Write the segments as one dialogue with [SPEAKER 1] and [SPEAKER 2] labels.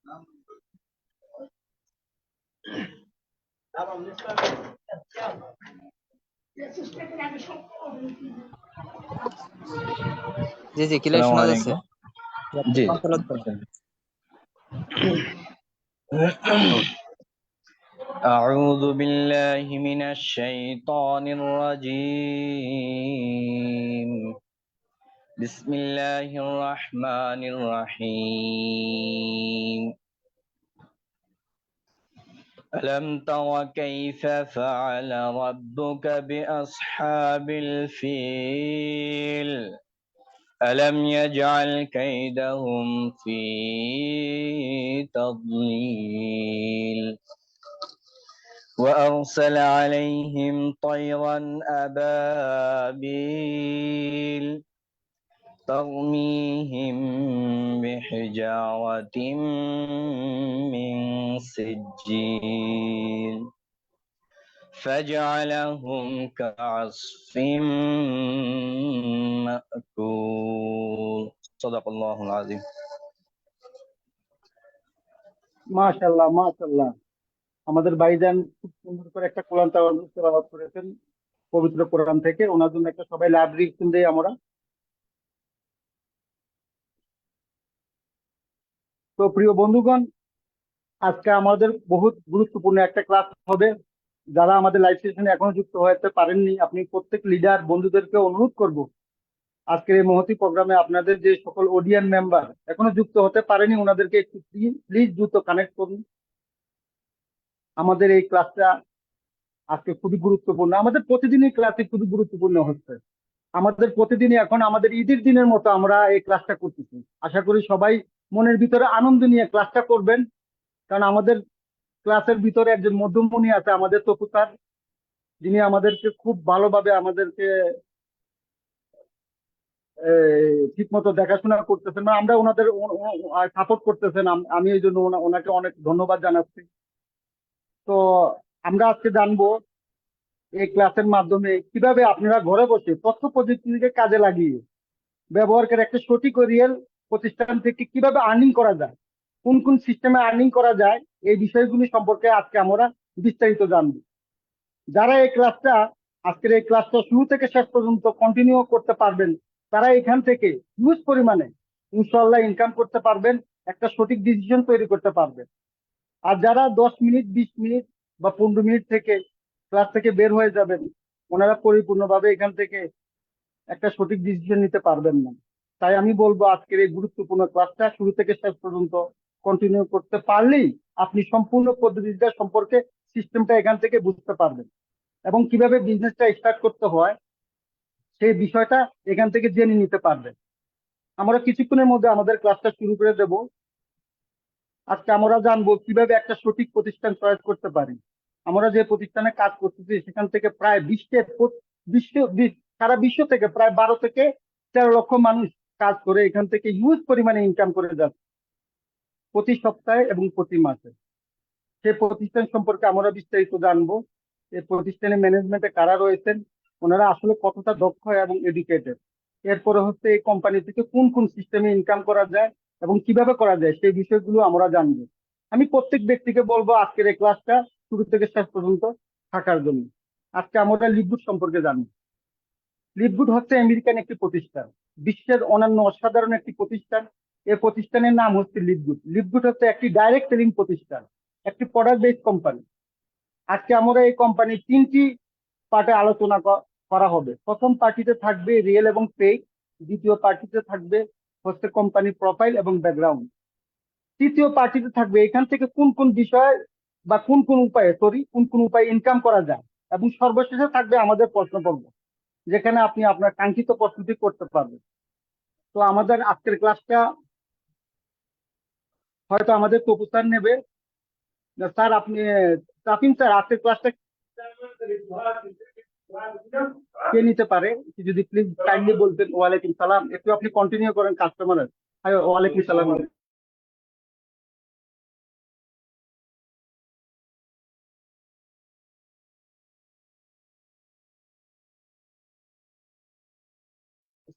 [SPEAKER 1] জি জি, clear
[SPEAKER 2] আসসালামু
[SPEAKER 1] শোনা যাচ্ছে।
[SPEAKER 2] আলাইকুম।
[SPEAKER 1] আপনি
[SPEAKER 2] জি।
[SPEAKER 1] কোন তেলাওয়াত করেন?
[SPEAKER 2] أعوذ بالله من الشيطان الرجيم. بسم الله الرحمن الرحيم. ألم تر كيف فعل ربك بأصحاب الفيل؟ ألم يجعل كيدهم في تضليل وأرسل عليهم طيرا أبابيل ترميهم بحجارة من سجيل فجعلهم كعصف مأكول صدق الله العظيم.
[SPEAKER 3] মাশাআল্লাহ মাশাআল্লাহ। আমাদের ভাইজান খুব সুন্দর করে একটা কোরআন তেলাওয়াত করেছেন পবিত্র কোরআন থেকে। ওনার জন্য একটা সবাই লাভ রিঅ্যাকশন দেই আমরা। তো প্রিয় বন্ধুগণ, আজকে আমাদের বহুত গুরুত্বপূর্ণ একটা ক্লাস হবে। যারা আমাদের লাইভ সেশনে এখনো যুক্ত হতে পারেননি, আপনি প্রত্যেক লিডার বন্ধুদেরকে অনুরোধ করব, আজকের এই মহতি প্রোগ্রামে আপনাদের যে সকল অডিয়েন্স মেম্বার এখনো যুক্ত হতে পারেনি, ওনাদেরকে একটু প্লিজ দ্রুত কানেক্ট করুন। আমাদের এই ক্লাসটা আজকে খুবই গুরুত্বপূর্ণ। আমাদের প্রতিদিনই ক্লাসে খুবই গুরুত্বপূর্ণ হচ্ছে। আমাদের প্রতিদিনই এখন আমাদের ঈদের দিনের মতো আমরা এই ক্লাসটা করতেছি। আশা করি সবাই মনের ভিতরে আনন্দ নিয়ে ক্লাসটা করবেন, কারণ আমাদের ক্লাসের ভিতরে একজন মধ্যমণি আছে, আমাদের তপু স্যার, যিনি আমাদেরকে খুব ভালোভাবে আমাদেরকে ঠিক মতো দেখাশোনা করতেছেন, মানে আমরা ওনাদের সাপোর্ট করতেছেন। আমি এই জন্য ওনাকে অনেক ধন্যবাদ জানাচ্ছি। তো আমরা আজকে জানবো এই ক্লাসের মাধ্যমে কিভাবে আপনারা ঘরে বসে তথ্য প্রযুক্তিকে কাজে লাগিয়ে ব্যবহার করে একটা সঠিক ও রিয়েল প্রতিষ্ঠান থেকে কিভাবে আর্নিং করা যায়, কোন কোন সিস্টেমে আর্নিং করা যায়, এই বিষয়গুলি সম্পর্কে আজকে আমরা বিস্তারিত জানবো। যারা এই ক্লাসটা আজকের এই ক্লাসটা শুরু থেকে শেষ পর্যন্ত কন্টিনিউ করতে পারবেন, তারা এখান থেকে হিউজ পরিমাণে ইনশাল্লাহ ইনকাম করতে পারবেন, একটা সঠিক ডিসিশন তৈরি করতে পারবেন। আর যারা 10 মিনিট 20 মিনিট বা 15 মিনিট থেকে ক্লাস থেকে বের হয়ে যাবেন, ওনারা পরিপূর্ণভাবে এখান থেকে একটা সঠিক ডিসিশন নিতে পারবেন না। তাই আমি বলবো আজকের এই গুরুত্বপূর্ণ ক্লাসটা শুরু থেকে শেষ পর্যন্ত কন্টিনিউ করতে পারলেই আপনি সম্পূর্ণ পদ্ধতিটা সম্পর্কে সিস্টেমটা এখান থেকে বুঝতে পারবেন, এবং কিভাবে বিজনেসটা স্টার্ট করতে হয় সেই বিষয়টা এখান থেকে জেনে নিতে পারবেন। আমরা কিছুক্ষণের মধ্যে আমাদের ক্লাসটা শুরু করে দেব। আজকে আমরা জানবো কিভাবে একটা সঠিক প্রতিষ্ঠান চয়েস করতে পারি। আমরা যে প্রতিষ্ঠানে কাজ করতেছি সেখান থেকে প্রায় সারা বিশ্ব থেকে প্রায় 12 থেকে 13 লক্ষ মানুষ কাজ করে এখান থেকে হিউজ পরিমাণে ইনকাম করে যাচ্ছে প্রতি সপ্তাহে এবং প্রতি মাসে। সেই প্রতিষ্ঠান সম্পর্কে আমরা বিস্তারিত জানবো। এই প্রতিষ্ঠানের ম্যানেজমেন্টে কারা রয়েছেন, ওনারা আসলে কতটা দক্ষ এবং এডুকেটেড। এরপরে হচ্ছে এই কোম্পানি থেকে কোন কোন সিস্টেমে ইনকাম করা যায় এবং কিভাবে করা যায় সেই বিষয়গুলো আমরা জানবো। আমি প্রত্যেক ব্যক্তিকে বলবো আজকের এই ক্লাসটা শুরু থেকে শেষ পর্যন্ত থাকার জন্য। আজকে আমরা লিভগুড সম্পর্কে জানবো। লিভগুড হচ্ছে আমেরিকান একটি প্রতিষ্ঠান, বিশ্বের অন্যান্য অসাধারণ একটি প্রতিষ্ঠান। এই প্রতিষ্ঠানের নাম হচ্ছে লিভগুড। লিভগুড হচ্ছে একটি ডাইরেক্ট সেলিং প্রতিষ্ঠান, একটি প্রোডাক্ট বেসড কোম্পানি। আজকে আমরা এই কোম্পানির 3টি পার্টে আলোচনা করা হবে। প্রথম পার্টিতে থাকবে রিয়েল এবং ফেক, দ্বিতীয় পার্টিতে থাকবে হচ্ছে কোম্পানি প্রোফাইল এবং ব্যাকগ্রাউন্ড, তৃতীয় পার্টিতে থাকবে এখান থেকে কোন কোন বিষয় বা কোন কোন উপায়ে ইনকাম করা যায়, এবং সর্বশেষে থাকবে আমাদের প্রশ্ন পর্ব, যেখানে আপনি আপনার কাঙ্ক্ষিত প্রশ্নটি করতে পারবেন। তো আমাদের আজকের ক্লাসটা হয়তো আমাদের তপু স্যার নেবে। স্যার আপনি, তাফিম স্যার, আজকের ক্লাসটা কে নিতে পারে একটু যদি প্লিজ কাইন্ডলি বলতেন। ওয়ালাইকুম সালাম, একটু আপনি কন্টিনিউ করেন কাস্টমারের। হ্যাঁ, ওয়ালাইকুম সালাম।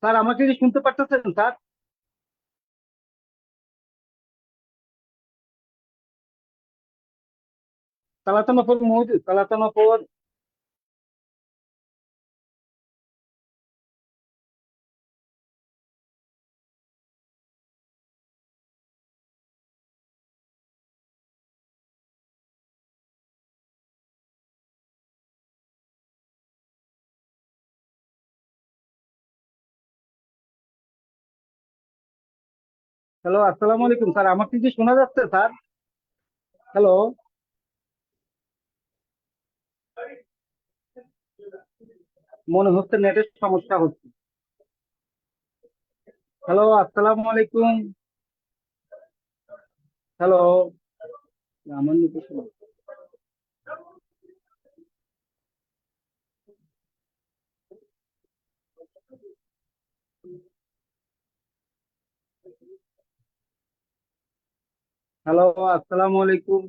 [SPEAKER 3] স্যার আমাকে কি শুনতে পারতেছেন স্যার? ثلاثة نفر موجود، 3 نفر. হ্যালো, আসসালামু আলাইকুম স্যার, আমার কি শোনা যাচ্ছে স্যার? হ্যালো, মনে হচ্ছে নেটের সমস্যা হচ্ছে। হ্যালো, আসসালামু আলাইকুম। হ্যালো, আমার নেটের সমস্যা। হ্যালো, আসসালামু আলাইকুম।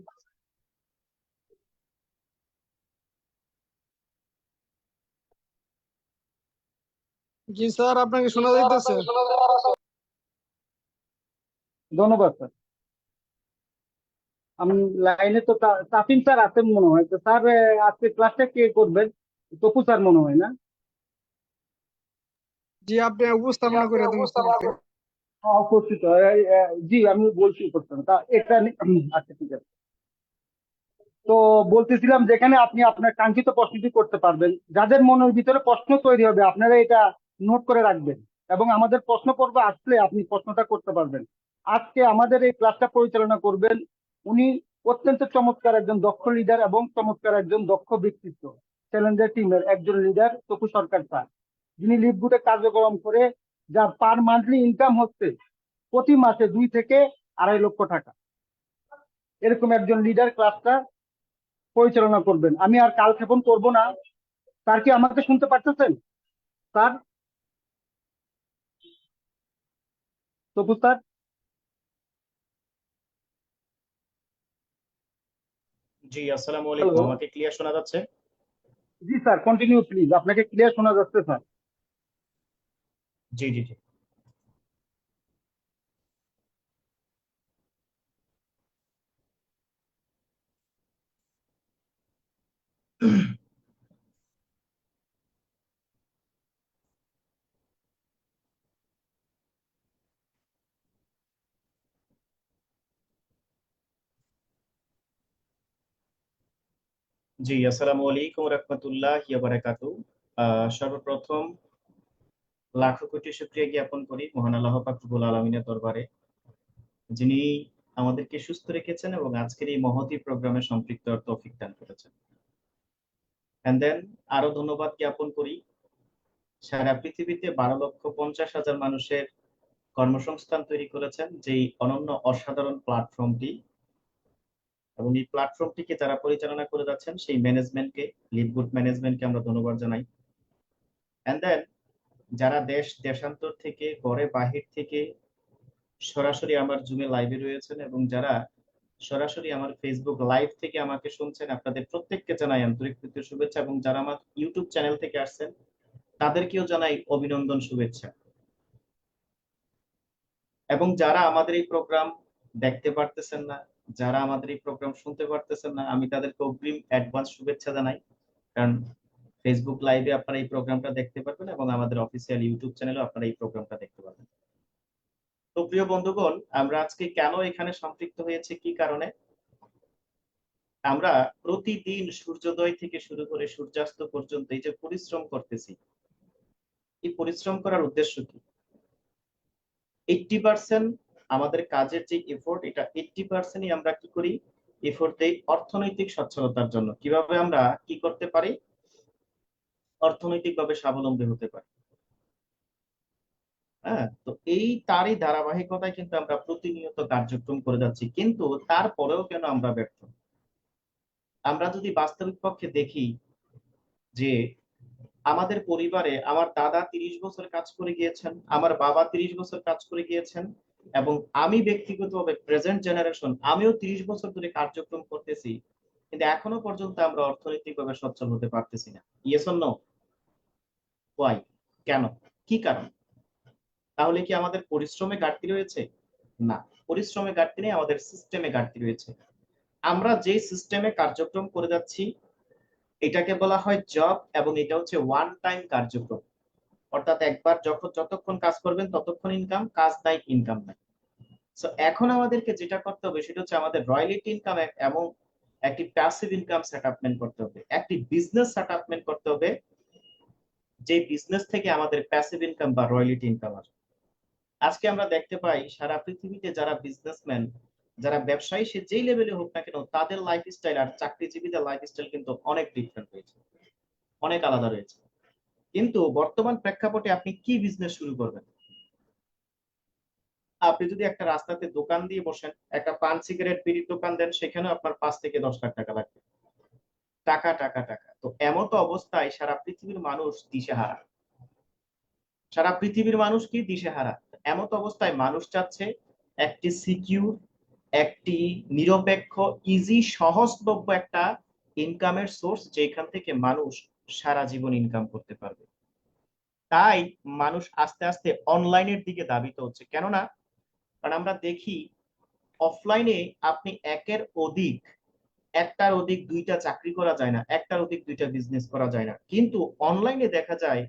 [SPEAKER 4] জি স্যার, আপনাকে শোনা যাইতেছে।
[SPEAKER 3] ধন্যবাদ স্যার। আমি লাইনে তো তাফিম স্যার আছেন মনে হয়। তো স্যার, আজকে ক্লাসটা কে করবেন? তপু স্যার মনে হয় না?
[SPEAKER 4] জি, আপনি উপস্থাপনা করে দিন স্যারকে।
[SPEAKER 3] উপস্থিত জি, আমি বলছি উপস্থাপনা তা এটা আচ্ছা, ঠিক আছে। তো বলতেছিলাম, যেখানে আপনি আপনার কাঙ্ক্ষিত প্রশ্নটি করতে পারবেন, যাদের মনের ভিতরে প্রশ্ন তৈরি হবে আপনারা এটা নোট করে রাখবেন, এবং আমাদের প্রশ্ন পর্ব আসলে আপনি প্রশ্নটা করতে পারবেন। আজকে আমাদের এই ক্লাসটা পরিচালনা করবেন উনি, অত্যন্ত চমৎকার একজন দক্ষ লিডার এবং চমৎকার একজন দক্ষ ব্যক্তিত্ব, চ্যালেঞ্জার টিমের একজন লিডার তপু সরকার স্যার, যিনি লিডগুডে কার্যক্রম করে যার পার মান্থলি ইনকাম হচ্ছে প্রতি মাসে 2 থেকে 2.5 লক্ষ টাকা। এরকম একজন লিডার ক্লাসটা পরিচালনা করবেন। আমি আর কালক্ষেপণ করব না। স্যার কি আমাকে শুনতে পারতেছেন? Sir, Tapu sir?
[SPEAKER 5] জি, আসসালামু
[SPEAKER 3] হ্যালো,
[SPEAKER 5] আলাইকুম। আমাকে ক্লিয়ার শোনা যাচ্ছে?
[SPEAKER 3] জি স্যার, কন্টিনিউ প্লিজ, আপনাকে ক্লিয়ার শোনা যাচ্ছে স্যার।
[SPEAKER 5] জি জি জি। জি, আসসালামু আলাইকুম রাহমাতুল্লাহি ওয়া বারাকাতুহু। সর্বপ্রথম লাখো কোটি শুকরিয়া জ্ঞাপন করি মহান আল্লাহ পাক রব্বুল আলামিনের দরবারে, যিনি আমাদেরকে সুস্থ রেখেছেন এবং আজকের এই মহতী প্রোগ্রামে সম্পৃক্ত হওয়ার তৌফিক দান করেছেন। এন্ড দেন আরো ধন্যবাদ জ্ঞাপন করি সারা পৃথিবীতে 12,50,000 মানুষের কর্মসংস্থান তৈরি করেছেন যেই অনন্য অসাধারণ প্ল্যাটফর্মটি, এবং এই প্ল্যাটফর্মটিকে যারা পরিচালনা করে যাচ্ছেন সেই ম্যানেজমেন্টকে, লিডগুড ম্যানেজমেন্টকে আমরা ধন্যবাদ জানাই। এন্ড দেন যারা দেশ দেশান্তর থেকে, ঘরে বাহির থেকে সরাসরি আমার জুমে লাইভে রয়েছেন এবং যারা সরাসরি আমার ফেসবুক লাইভ থেকে আমাকে শুনছেন, আপনাদের প্রত্যেককে জানাই আন্তরিক প্রীতি শুভেচ্ছা, এবং যারা আমার ইউটিউব চ্যানেল থেকে আসছেন তাদেরকেও জানাই অভিনন্দন, শুভেচ্ছা। এবং যারা আমাদের এই প্রোগ্রাম দেখতে পারতেছেন না, যারা আমাদের এই প্রোগ্রাম শুনতে পারতেছেন না, আমি তাদেরকে অগ্রিম অ্যাডভান্স শুভেচ্ছা জানাই, কারণ ফেসবুক লাইভে আপনারা এই প্রোগ্রামটা দেখতে পারবেন এবং আমাদের অফিসিয়াল ইউটিউব চ্যানেলে আপনারা এই প্রোগ্রামটা দেখতে পাবেন। তো প্রিয় বন্ধুগণ, আমরা আজকে কেন এখানে সম্পৃক্ত হয়েছে, কি কারণে? আমরা প্রতিদিন সূর্যোদয় থেকে শুরু করে সূর্যাস্ত পর্যন্ত এই যে পরিশ্রম করতেছি, এই পরিশ্রম করার উদ্দেশ্য কি? 80% আমাদের কাজের যে এফোর্ট, এটা 80%ই আমরা কি করি? এফোর্ট দেই অর্থনৈতিক সচ্ছলতার জন্য। কিভাবে আমরা কি করতে পারি? অর্থনৈতিকভাবে স্বাবলম্বী হতে পারি। হ্যাঁ, তো এই তারই ধারাবাহিকতায় কিন্তু আমরা প্রতিনিয়ত কার্যক্রম করে যাচ্ছি, কিন্তু তারপরেও কেন আমরা ব্যর্থ? আমরা যদি বাস্তবিক পক্ষে দেখি যে আমাদের পরিবারে আমার দাদা 30 বছর কাজ করে গিয়েছেন, আমার বাবা 30 বছর কাজ করে গিয়েছেন, এবং আমি ব্যক্তিগতভাবে প্রেজেন্ট জেনারেশন আমিও 30 বছর ধরে কার্যক্রম করতেছি, কিন্তু এখনো পর্যন্ত আমরা অর্থনৈতিকভাবে সচ্ছল হতে পারতেছি না। Yes or no? ওয়াই? কেন? কি কারণ? তাহলে কি আমাদের পরিশ্রমে ঘাটতি রয়েছে? না, পরিশ্রমে ঘাটতি নেই, আমাদের সিস্টেমে ঘাটতি রয়েছে। আমরা যে সিস্টেমে কার্যক্রম করে যাচ্ছি এটাকে বলা হয় জব, এবং এটা হচ্ছে ওয়ান টাইম কার্যক্রম, অর্থাৎ একবার যতক্ষণ কাজ করবেন ততক্ষণ ইনকাম, কাজ নাই ইনকাম নাই। সো এখন আমাদেরকে যেটা করতে হবে সেটা হচ্ছে আমাদের রয়্যালিটি ইনকাম এবং একটি প্যাসিভ ইনকাম সেটআপমেন্ট করতে হবে, একটি বিজনেস সেটআপমেন্ট করতে হবে, যে বিজনেস থেকে আমাদের প্যাসিভ ইনকাম বা রয়্যালিটি ইনকাম আসবে। আজকে আমরা দেখতে পাই সারা পৃথিবীতে যারা বিজনেসম্যান, যারা ব্যবসায়ী, সে যেই লেভেলে হোক না কেন, তাদের লাইফস্টাইল আর চাকরিজীবীদের লাইফস্টাইল কিন্তু অনেক ডিফারেন্ট রয়েছে, অনেক আলাদা রয়েছে। কিন্তু বর্তমান প্রেক্ষাপটে আপনি কি বিজনেস শুরু করবেন? আপনি যদি একটা রাস্তাতে দোকান দিয়ে বসেন, একটা পান সিগারেট বিড়ির দোকান দেন, সেখানেও আপনার 5 থেকে 10 লাখ টাকা লাগবে। টাকা টাকা টাকা। তো এমতো অবস্থায় সারা পৃথিবীর মানুষ দিশেহারা, সারা পৃথিবীর মানুষ কি দিশেহারা। এমতো অবস্থায় মানুষ চাচ্ছে একটি সিকিউর, একটি নিরপেক্ষ, ইজি, সহজলভ্য একটা ইনকামের সোর্স, যেখান থেকে মানুষ সারা জীবন ইনকাম করতে পারবে। তাই মানুষ আস্তে আস্তে অনলাইনের দিকে ধাবিত হচ্ছে। কেননা কারণ আমরা দেখি অফলাইনে আপনি একটার অধিক দুইটা চাকরি করা যায় না, একটার অধিক দুইটা বিজনেস করা যায় না। কিন্তু অনলাইনে দেখা যায়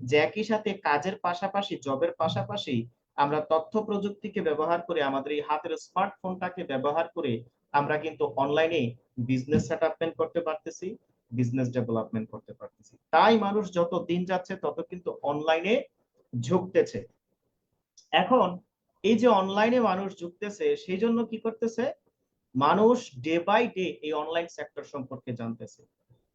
[SPEAKER 5] যে একই সাথে কাজের পাশাপাশি, জবের পাশাপাশি আমরা তথ্য প্রযুক্তিকে ব্যবহার করে, আমাদের এই হাতের স্মার্টফোনটাকে ব্যবহার করে আমরা কিন্তু অনলাইনে বিজনেস সেটআপমেন্ট করতে পারতেছি, বিজনেস ডেভেলপমেন্ট করতে পারতেছি। তাই মানুষ যত দিন যাচ্ছে তত কিন্তু অনলাইনে ঝুঁকতেছে। এখন এই যে অনলাইনে মানুষ ঝুঁকতেছে, সেই জন্য কি করতেছে, মানুষ ডে বাই ডে এই অনলাইন সেক্টর সম্পর্কে জানতেছে।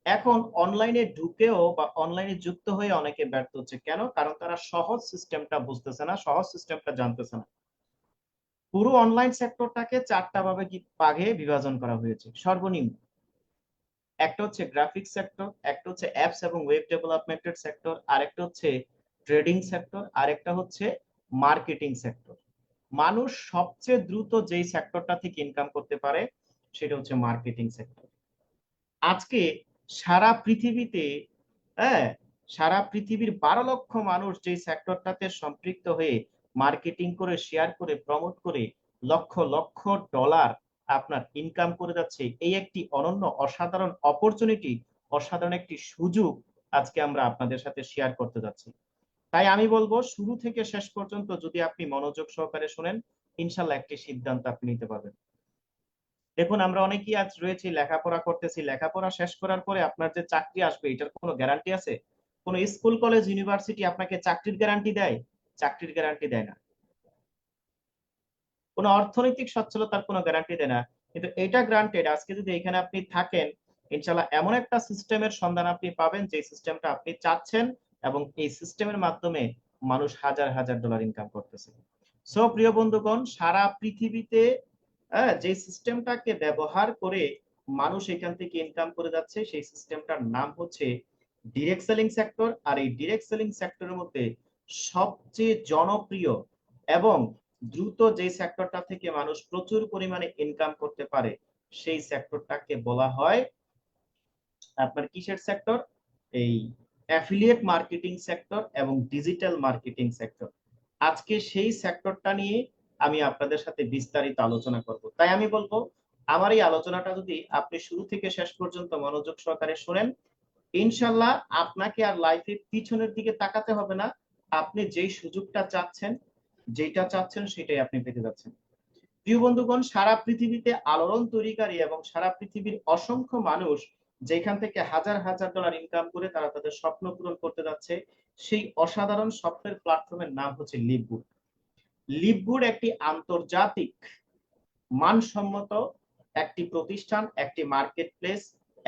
[SPEAKER 5] এখন অনলাইনে ঢুকেও বা অনলাইনে যুক্ত হয়ে অনেকে ব্যর্থ হচ্ছে। কেন? কারণ তারা সহজ সিস্টেমটা বুঝতেছে না, সহজ সিস্টেমটা জানতেছে না। পুরো অনলাইন সেক্টরটাকে 4টা ভাগে বিভাজন করা হয়েছে সর্বনিম্ন। একটা হচ্ছে গ্রাফিক্স সেক্টর, একটা হচ্ছে অ্যাপস এবং ওয়েব ডেভেলপমেন্টের সেক্টর, আরেকটা হচ্ছে ট্রেডিং সেক্টর, আরেকটা হচ্ছে মার্কেটিং সেক্টর। মানুষ সবচেয়ে দ্রুত যেই সেক্টরটা থেকে ইনকাম করতে পারে সেটা হচ্ছে মার্কেটিং সেক্টর। আজকে সারা পৃথিবীতে, হ্যাঁ, সারা পৃথিবীর 12 লক্ষ মানুষ যে সেক্টরটাতে সম্পৃক্ত হয়ে মার্কেটিং করে, শেয়ার করে, প্রমোট করে লক্ষ লক্ষ ডলার আপনার ইনকাম করে যাচ্ছে। এই একটি অনন্য, অসাধারণ অপরচুনিটি, অসাধারণ একটি সুযোগ আজকে আমরা আপনাদের সাথে শেয়ার করতে যাচ্ছি। তাই আমি বলবো শুরু থেকে শেষ পর্যন্ত যদি আপনি মনোযোগ সহকারে শুনেন, ইনশাল্লাহ একটি সিদ্ধান্ত আপনি নিতে পারবেন। দেখুন, আমরা অনেকেই আজ রয়েছি, লেখাপড়া করতেছি, লেখাপড়া শেষ করার পরে আপনার যে চাকরি আসবে এটার কোনো গ্যারান্টি আছে? কোনো স্কুল, কলেজ, ইউনিভার্সিটি আপনাকে চাকরির গ্যারান্টি দেয়? চাকরির গ্যারান্টি দেয় না। কোনো অর্থনৈতিক সচ্ছলতার কোনো গ্যারান্টি দেয় না। কিন্তু এটা গ্রান্টেড, আজকে যদি এখানে আপনি থাকেন, ইনশাল্লাহ এমন একটা সিস্টেমের সন্ধান আপনি পাবেন যে সিস্টেমটা আপনি চাচ্ছেন, এবং এই সিস্টেমের মাধ্যমে মানুষ হাজার হাজার ডলার ইনকাম করতেছে। সো প্রিয় বন্ধুগণ, সারা পৃথিবীতে যে সিস্টেমটাকে ব্যবহার করে মানুষ এখান থেকে ইনকাম করে যাচ্ছে, সেই সিস্টেমটার নাম হচ্ছে ডিরেক্ট সেলিং সেক্টর। আর এই ডিরেক্ট সেলিং সেক্টরের মধ্যে সবচেয়ে জনপ্রিয় এবং দ্রুত যে সেক্টরটা থেকে মানুষ প্রচুর পরিমাণে ইনকাম করতে পারে, সেই সেক্টরটাকে বলা হয় আপনার কিসের সেক্টর? এই অ্যাফিলিয়েট মার্কেটিং সেক্টর এবং ডিজিটাল মার্কেটিং সেক্টর। আজকে সেই সেক্টরটা নিয়ে আমি আপনাদের সাথে বিস্তারিত আলোচনা করব। তাই আমি বলবো আমার এই আলোচনাটা যদি আপনি শুরু থেকে শেষ পর্যন্ত মনোযোগ সহকারে শুনেন, ইনশাল্লাহ আপনাকে আর লাইফে পিছনের দিকে তাকাতে হবে না। আপনি যেই সুযোগটা চাচ্ছেন, যেটা চাচ্ছেন, সেটাই আপনি পেতে যাচ্ছেন। প্রিয় বন্ধুগণ, সারা পৃথিবীতে আলোড়ন তৈরিকারী এবং সারা পৃথিবীর অসংখ্য মানুষ যেখান থেকে হাজার হাজার ডলার ইনকাম করে তারা তাদের স্বপ্ন পূরণ করতে যাচ্ছে, সেই অসাধারণ স্বপ্নের প্ল্যাটফর্মের নাম হচ্ছে লিভগুড। লিভগুড একটি আন্তর্জাতিক মানসম্মত একটি প্রতিষ্ঠান, একটি মার্কেট প্লেস,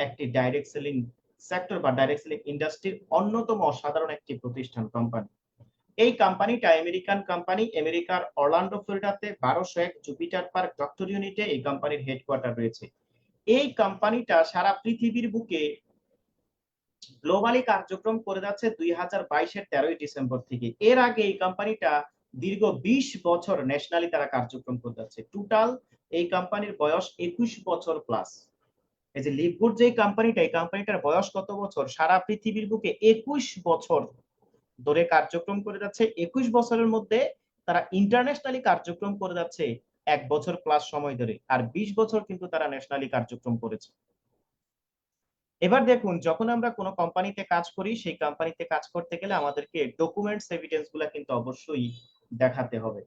[SPEAKER 5] একটি ডাইরেক্ট সেলিং সেক্টর বা ডাইরেক্ট সেলিং ইন্ডাস্ট্রির অন্যতম অসাধারণ একটি প্রতিষ্ঠান, কোম্পানি। এই কোম্পানিটা আমেরিকান কোম্পানি, আমেরিকার অরল্যান্ডো, ফ্লোরিডাতে 1201 জুপিটার পার্ক ডক্টর ইউনিটে এই কোম্পানির হেডকোয়ার্টার রয়েছে। এই কোম্পানিটা সারা পৃথিবীর বুকে গ্লোবালি কার্যক্রম করে যাচ্ছে 2022-এর 13ই ডিসেম্বর থেকে। এর আগে এই কোম্পানিটা দীর্ঘ 20 বছর ন্যাশনালি তারা কার্যক্রম করে যাচ্ছে। টোটাল এই কোম্পানির বয়স 21 বছর প্লাস। এই যে লিভগুড যে কোম্পানিটা, এই কোম্পানিটার বয়স কত বছর? সারা পৃথিবীর বুকে 21 বছর ধরে কার্যক্রম করে যাচ্ছে। 21 বছরের মধ্যে তারা ইন্টারন্যাশনালি কার্যক্রম করে যাচ্ছে 1 বছর প্লাস সময় ধরে, আর 20 বছর কিন্তু তারা ন্যাশনালি কার্যক্রম করেছে। এবার দেখুন, যখন আমরা কোনো কোম্পানিতে কাজ করি, সেই কোম্পানিতে কাজ করতে গেলে আমাদেরকে ডকুমেন্টস এভিডেন্স গুলা কিন্তু অবশ্যই দেখাতে হবে।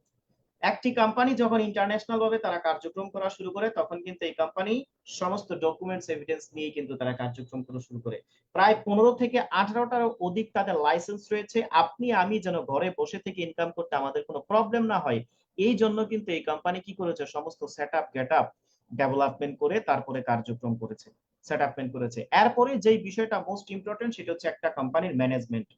[SPEAKER 5] একটি কোম্পানি যখন ইন্টারন্যাশনাল ভাবে তারা কার্যক্রম করা শুরু করে, তখন কিন্তু এই কোম্পানি সমস্ত ডকুমেন্টস এভিডেন্স নিয়ে কিন্তু তারা কার্যক্রম করা শুরু করে। প্রায় 15 থেকে 18টারও অধিক তাদের লাইসেন্স রয়েছে। আপনি আমি যেন ঘরে বসে থেকে ইনকাম করতে আমাদের কোনো প্রবলেম না হয়, এই জন্য কিন্তু এই কোম্পানি কি করেছে, সমস্ত সেটআপ গেটআপ ডেভেলপমেন্ট করে তারপরে কার্যক্রম করেছে, সেটআপমেন্ট করেছে। এরপরে যেই বিষয়টা মোস্ট ইম্পর্টেন্ট, সেটা হচ্ছে একটা কোম্পানির ম্যানেজমেন্ট।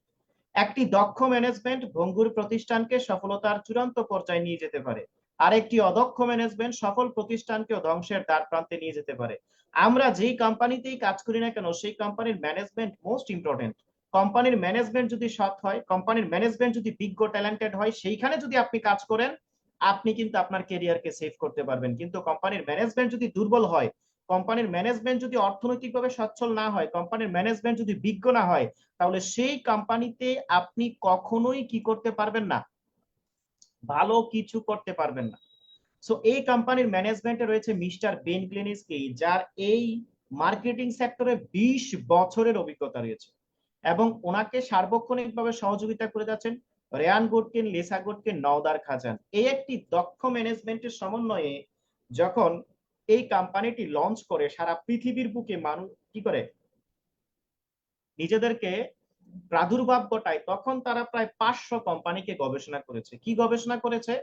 [SPEAKER 5] একটি দক্ষ ম্যানেজমেন্ট ভঙ্গুর প্রতিষ্ঠানকে সফলতার চূড়ান্ত পর্যায়ে নিয়ে যেতে পারে, আর একটি অদক্ষ ম্যানেজমেন্ট সফল প্রতিষ্ঠানকে ধ্বংসের দ্বার প্রান্তে নিয়ে যেতে পারে। আমরা যেই কোম্পানিতেই কাজ করি না কেন, সেই কোম্পানির ম্যানেজমেন্ট মোস্ট ইম্পর্টেন্ট। কোম্পানির ম্যানেজমেন্ট যদি সৎ হয়, কোম্পানির ম্যানেজমেন্ট যদি বিজ্ঞ ট্যালেন্টেড হয়, সেইখানে যদি আপনি কাজ করেন, আপনি কিন্তু আপনার ক্যারিয়ারকে সেভ করতে পারবেন। কিন্তু কোম্পানির ম্যানেজমেন্ট যদি দুর্বল হয়, কোম্পানির ম্যানেজমেন্ট যদি অর্থনৈতিকভাবে সচ্ছল না হয়, কোম্পানির ম্যানেজমেন্ট যদি বিজ্ঞ না হয়, তাহলে সেই কোম্পানিতে আপনি কখনোই কি করতে পারবেন না, ভালো কিছু করতে পারবেন না। সো এই কোম্পানির ম্যানেজমেন্টে রয়েছে মিস্টার বেন গ্লেনিস্কি, যার এই মার্কেটিং সেক্টরে 20 বছরের অভিজ্ঞতা রয়েছে, এবং ওনাকে সার্বক্ষণিকভাবে সহযোগিতা করে যাচ্ছেন রেয়ান গুডকিন, লিসা গুডকিন, নওদার খাজান। এই একটি দক্ষ ম্যানেজমেন্টের সমন্বয়ে যখন এই কোম্পানিটি লঞ্চ করে, সারা পৃথিবীর বুকে মানুষ কি করে নিজেদেরকে প্রাদুর্ভাব ঘটায়, তখন তারা প্রায় 500 কোম্পানিকে গবেষণা করেছে। কি গবেষণা করেছে?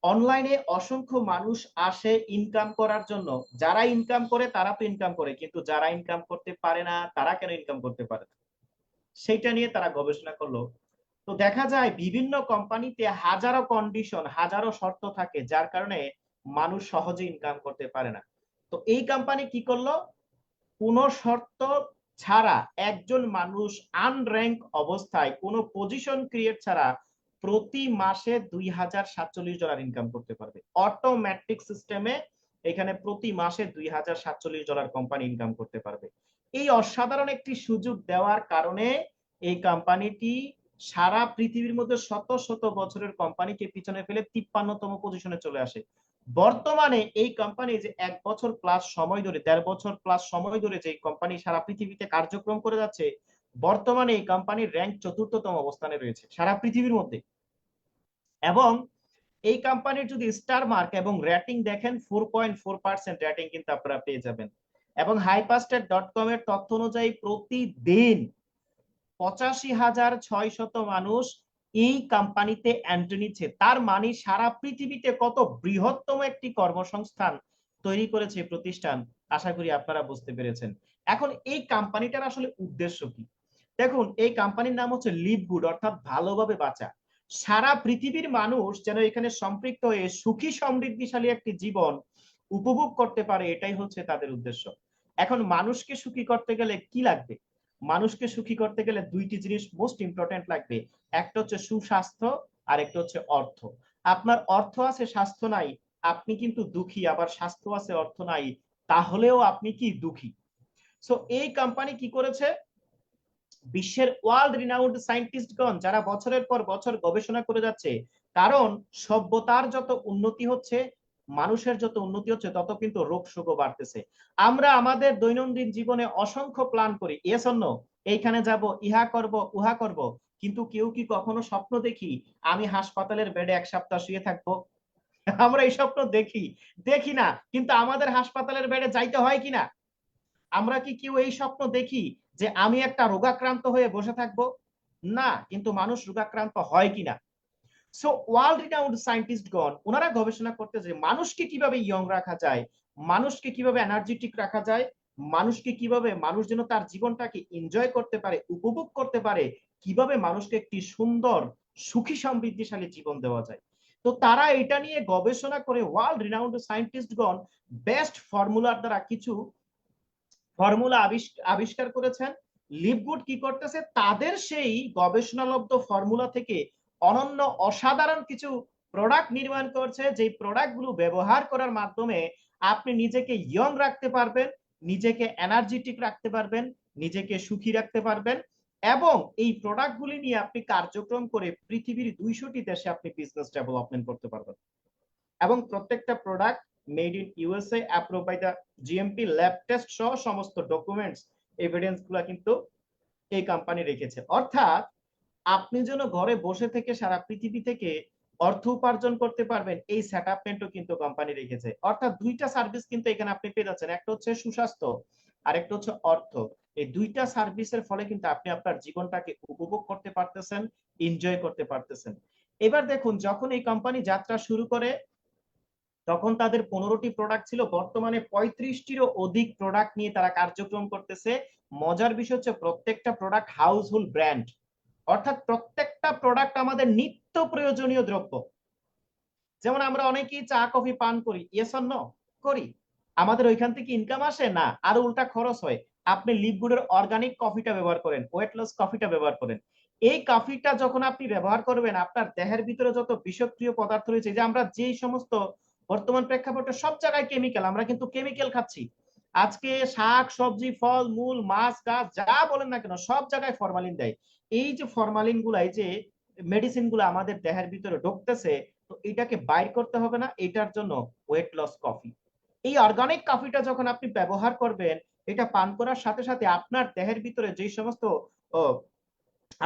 [SPEAKER 5] অনলাইনে অসংখ্য মানুষ আসে ইনকাম করার জন্য, যারা ইনকাম করে তারা তো ইনকাম করে, কিন্তু যারা ইনকাম করতে পারে না তারা কেন ইনকাম করতে পারে না, সেইটা নিয়ে তারা গবেষণা করলো। তো দেখা যায় বিভিন্ন কোম্পানিতে হাজারো কন্ডিশন, হাজারো শর্ত থাকে, যার কারণে মানুষ সহজে ইনকাম করতে পারে না। তো এই কোম্পানি কি করলো, কোনো শর্ত ছাড়া একজন মানুষ আনর্যাঙ্ক অবস্থায় কোনো পজিশন ক্রিয়েট ছাড়া প্রতি মাসে $2047 ইনকাম করতে পারবে। অটোমেটিক সিস্টেমে এখানে প্রতি মাসে $2047 কোম্পানি ইনকাম করতে পারবে। এই অসাধারণ একটি সুযোগ দেওয়ার কারণে এই কোম্পানিটি সারা পৃথিবীর মধ্যে শত শত বছরের কোম্পানিকে পিছনে ফেলে 53তম পজিশনে চলে আসে। বর্তমানে এই কোম্পানি যে 1 বছর প্লাস সময় ধরে, 1.5 বছর প্লাস সময় ধরে যে কোম্পানি সারা পৃথিবীতে কার্যক্রম করে যাচ্ছে, বর্তমানে এই কোম্পানির র্যাঙ্ক 4র্থতম অবস্থানে রয়েছে সারা পৃথিবীর মধ্যে। এবং এই কোম্পানির যদি স্টার মার্ক এবং রেটিং দেখেন, 4.4% রেটিং কিন্তু আপনারা পেয়ে যাবেন। এবং hyperstat.com এর তথ্য অনুযায়ী প্রতিদিন 85,600 মানুষ এই কোম্পানিতে এন্ট্রি নিচ্ছে। তার মানে সারা পৃথিবীতে কত বৃহত্তম একটি কর্মসংস্থান তৈরি করেছে প্রতিষ্ঠান, আশা করি আপনারা বুঝতে পেরেছেন। এখন এই কোম্পানিটার আসলে উদ্দেশ্য কি? দেখুন, এই কোম্পানির নাম হচ্ছে লিভ গুড, অর্থাৎ ভালোভাবে বাঁচা। সারা পৃথিবীর মানুষ যেন এখানে সম্পৃক্ত হয়ে সুখী সমৃদ্ধিশালী একটি জীবন উপভোগ করতে পারে, এটাই হচ্ছে তাদের উদ্দেশ্য। এখন মানুষকে সুখী করতে গেলে কি লাগবে? মানুষকে সুখী করতে গেলে 2টি জিনিস মোস্ট ইম্পর্টেন্ট লাগবে। একটা হচ্ছে সুস্বাস্থ্য, আর একটা হচ্ছে অর্থ। আপনার অর্থ আছে, স্বাস্থ্য নাই, আপনি কিন্তু দুঃখী। আবার স্বাস্থ্য আছে, অর্থ নাই, তাহলেও আপনি কি দুঃখী। সো এই কোম্পানি কি করেছে, বিশ্বের ওয়ার্ল্ড রিনাউন্ড সায়েন্টিস্টগণ যারা বছরের পর বছর গবেষণা করে যাচ্ছে, কারণ সভ্যতার যত উন্নতি হচ্ছে, মানুষের যত উন্নতি হচ্ছে, তত কিন্তু রোগ শোকও বাড়তেছে। আমরা আমাদের দৈনন্দিন জীবনে অসংখ্য প্ল্যান করি, ইয়েস অর নো, এইখানে যাব, ইহা করব, উহা করব, কিন্তু কেউ কি কখনো স্বপ্ন দেখি আমি হাসপাতালের বেডে 1 সপ্তাহ শুয়ে থাকবো? আমরা এই স্বপ্ন দেখি? দেখি না। কিন্তু আমাদের হাসপাতালের বেডে যাইতে হয় কিনা? আমরা কি কেউ এই স্বপ্ন দেখি যে আমি একটা রোগাক্রান্ত হয়ে বসে থাকবো? না। কিন্তু মানুষ রোগাক্রান্ত হয় কিনা? সো ওয়ার্ল্ড রিনাউন্ড সায়েন্টিস্টগণ ওনারা গবেষণা করতে যে মানুষকে কিভাবে ইয়ং রাখা যায়, মানুষকে কিভাবে এনার্জেটিক রাখা যায়, মানুষকে কিভাবে, মানুষ যেন তার জীবনটাকে এনজয় করতে পারে, উপভোগ করতে পারে, কিভাবে মানুষকে একটি সুন্দর সুখী সমৃদ্ধিশালী জীবন দেওয়া যায়। তো তারা এটা নিয়ে গবেষণা করে ওয়ার্ল্ড রিনাউন্ড সায়েন্টিস্টগণ বেস্ট ফর্মুলার দ্বারা কিছু ফর্মুলা আবিষ্কার করেছেন। লিভগুড কি করতেছে, তাদের সেই গবেষণালব্ধ ফর্মুলা থেকে অনন্য অসাধারণ কিছু প্রোডাক্ট নির্মাণ করছে, যে প্রোডাক্টগুলো ব্যবহার করার মাধ্যমে আপনি নিজেকে ইয়ং রাখতে পারবেন, নিজেকে এনার্জেটিক রাখতে পারবেন, নিজেকে সুখী রাখতে পারবেন, এবং এই প্রোডাক্টগুলি নিয়ে আপনি কার্যক্রম করে পৃথিবীর 200টি দেশে আপনি বিজনেস ডেভেলপমেন্ট করতে পারবেন। এবং প্রত্যেকটা product made in USA, approve by the GMP, lab test সহ সমস্ত ডকুমেন্টস এভিডেন্স গুলা কিন্তু এই কোম্পানি রেখেছে। অর্থাৎ আপনি যেন ঘরে বসে থেকে সারা পৃথিবী থেকে অর্থ উপার্জন করতে পারবেন, এই সেটআপমেন্টও কিন্তু কোম্পানি রেখেছে। অর্থাৎ দুইটা সার্ভিস কিন্তু এখানে আপনি পেয়ে যাচ্ছেন, একটা হচ্ছে সুস্বাস্থ্য আর একটা হচ্ছে অর্থ। এই দুইটা সার্ভিসের ফলে কিন্তু আপনি আপনার জীবনটাকে উপভোগ করতে পারতেছেন, এনজয় করতে পারতেছেন। এবার দেখুন, যখন এই কোম্পানি যাত্রা শুরু করে তখন তাদের 15টি প্রোডাক্ট ছিল, বর্তমানে 35টিরও অধিক প্রোডাক্ট নিয়ে তারা কার্যক্রম করতেছে। মজার বিষয় হচ্ছে প্রত্যেকটা প্রোডাক্ট হাউসহোল্ড ব্র্যান্ড, অর্থাৎ প্রত্যেকটা প্রোডাক্ট আমাদের নিত্য প্রয়োজনীয় দ্রব্য। যেমন আমরা অনেকেই চা কফি পান করি, ইয়েস অর নো? করি। আমাদের ওইখান থেকে ইনকাম আসে না, আরো উল্টা খরচ হয়। আপনি লিপগুডের অর্গানিক কফিটা ব্যবহার করেন, ওয়েট লস কফিটা ব্যবহার করেন। এই কফিটা যখন আপনি ব্যবহার করবেন, আপনার দেহের ভিতরে যত বিষক্রিয় পদার্থ রয়েছে, যে আমরা যেই সমস্ত বর্তমান প্রেক্ষাপটে সব জায়গায় কেমিক্যাল, আমরা কিন্তু কেমিক্যাল খাচ্ছি। আজকে শাক সবজি ফল মূল মাছ গাছ যা বলেন না কেন সব জায়গায় ফরমালিন দেয়। এই যে ফরমালিন গুলা, এই যে মেডিসিন গুলো আমাদের দেহের ভিতরে ঢুকতেছে, তো এটাকে বাইর করতে হবে না, এটার জন্য ওয়েট লস কফি। এই অর্গানিক কফিটা যখন আপনি ব্যবহার করবেন, এটা পান করার সাথে সাথে আপনার দেহের ভিতরে যে সমস্ত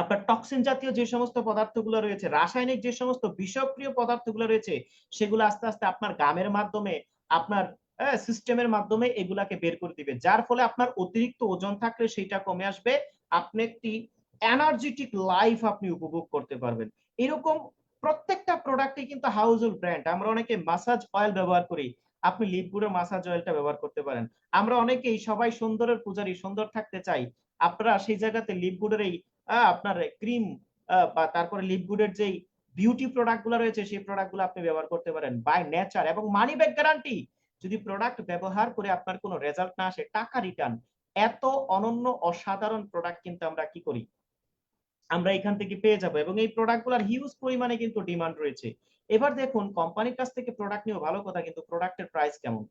[SPEAKER 5] আপনার টক্সিন জাতীয় যে সমস্ত পদার্থগুলো রয়েছে, রাসায়নিক যে সমস্ত বিষক্রিয় পদার্থগুলো রয়েছে, সেগুলো আস্তে আস্তে আপনার গামের মাধ্যমে, আপনার সিস্টেমের মাধ্যমে এগুলাকে বের করে দিবে, যার ফলে আপনার অতিরিক্ত ওজন থাকলে সেটা কমে আসবে, আপনি একটি এনার্জেটিক লাইফ আপনি উপভোগ করতে পারবেন। এরকম প্রত্যেকটা প্রোডাক্টই কিন্তু হাউসহোল্ড ব্র্যান্ড। আমরা অনেকে মাসাজ অয়েল ব্যবহার করি, আপনি লিপগুডের মাসাজ অয়েলটা ব্যবহার করতে পারেন। আমরা অনেকেই সবাই সুন্দরের পূজারী, সুন্দর থাকতে চাই, আপনারা সেই জায়গাতে লিপগুডের এই আপনার ক্রিম বা তারপরে লিপগুডের যেই বিউটি প্রোডাক্ট গুলো রয়েছে, সেই প্রোডাক্ট গুলো আপনি ব্যবহার করতে পারেন বাই নেচার, এবং মানি ব্যাক গ্যারান্টি। যদি প্রোডাক্ট ব্যবহার করে আপনার কোনো রেজাল্ট না আসে, টাকা রিটার্ন। এত অনন্য অসাধারণ প্রোডাক্ট কিন্তু আমরা কি করি, আমরা এখান থেকে পেয়ে যাব, এবং এই প্রোডাক্ট গুলার হিউজ পরিমাণে কিন্তু ডিমান্ড রয়েছে। এবার দেখুন, কোম্পানির কাছ থেকে প্রোডাক্ট নিয়ে ভালো কথা, কিন্তু প্রোডাক্টের প্রাইস কেমন?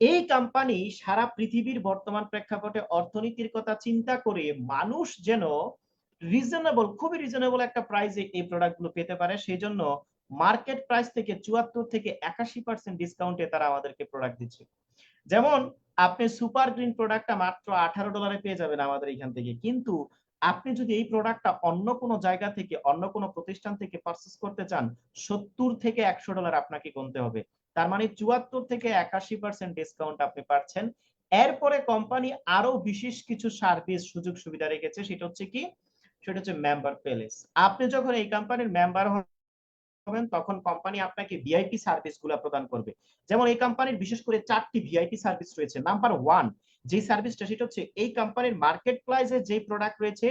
[SPEAKER 5] এই কোম্পানি সারা পৃথিবীর বর্তমান প্রেক্ষাপটে অর্থনীতির কথা চিন্তা করে মানুষ যেন রিজনেবল, খুবই রিজনেবল একটা প্রাইসে এই প্রোডাক্টগুলো পেতে পারে, সেই জন্য মার্কেট প্রাইস থেকে 74 থেকে 81% ডিসকাউন্টে তারা আমাদেরকে প্রোডাক্ট দিচ্ছে। যেমন আপনি সুপার গ্রিন প্রোডাক্টটা মাত্র $18 পেয়ে যাবেন আমাদের এখান থেকে, কিন্তু আপনি যদি এই প্রোডাক্টটা অন্য কোনো জায়গা থেকে, অন্য কোনো প্রতিষ্ঠান থেকে পারচেজ করতে চান, $70 থেকে $100 আপনাকে গুনতে হবে। তার মানে 74 থেকে 81% ডিসকাউন্ট আপনি পাচ্ছেন। এরপরে কোম্পানি আরো বিশেষ কিছু সার্ভিস সুযোগ সুবিধা রেখেছে, সেটা হচ্ছে কি, সেটা হচ্ছে মেম্বার প্যালেস। আপনি যখন এই কোম্পানির মেম্বার হবেন, তখন কোম্পানি আপনাকে ভিআইপি সার্ভিস গুলা প্রদান করবে। যেমন এই কোম্পানির বিশেষ করে 4টি ভিআইপি সার্ভিস রয়েছে। নাম্বার 1 যে সার্ভিসটা, সেটা হচ্ছে এই কোম্পানির মার্কেট প্রাইসে যে প্রোডাক্ট রয়েছে,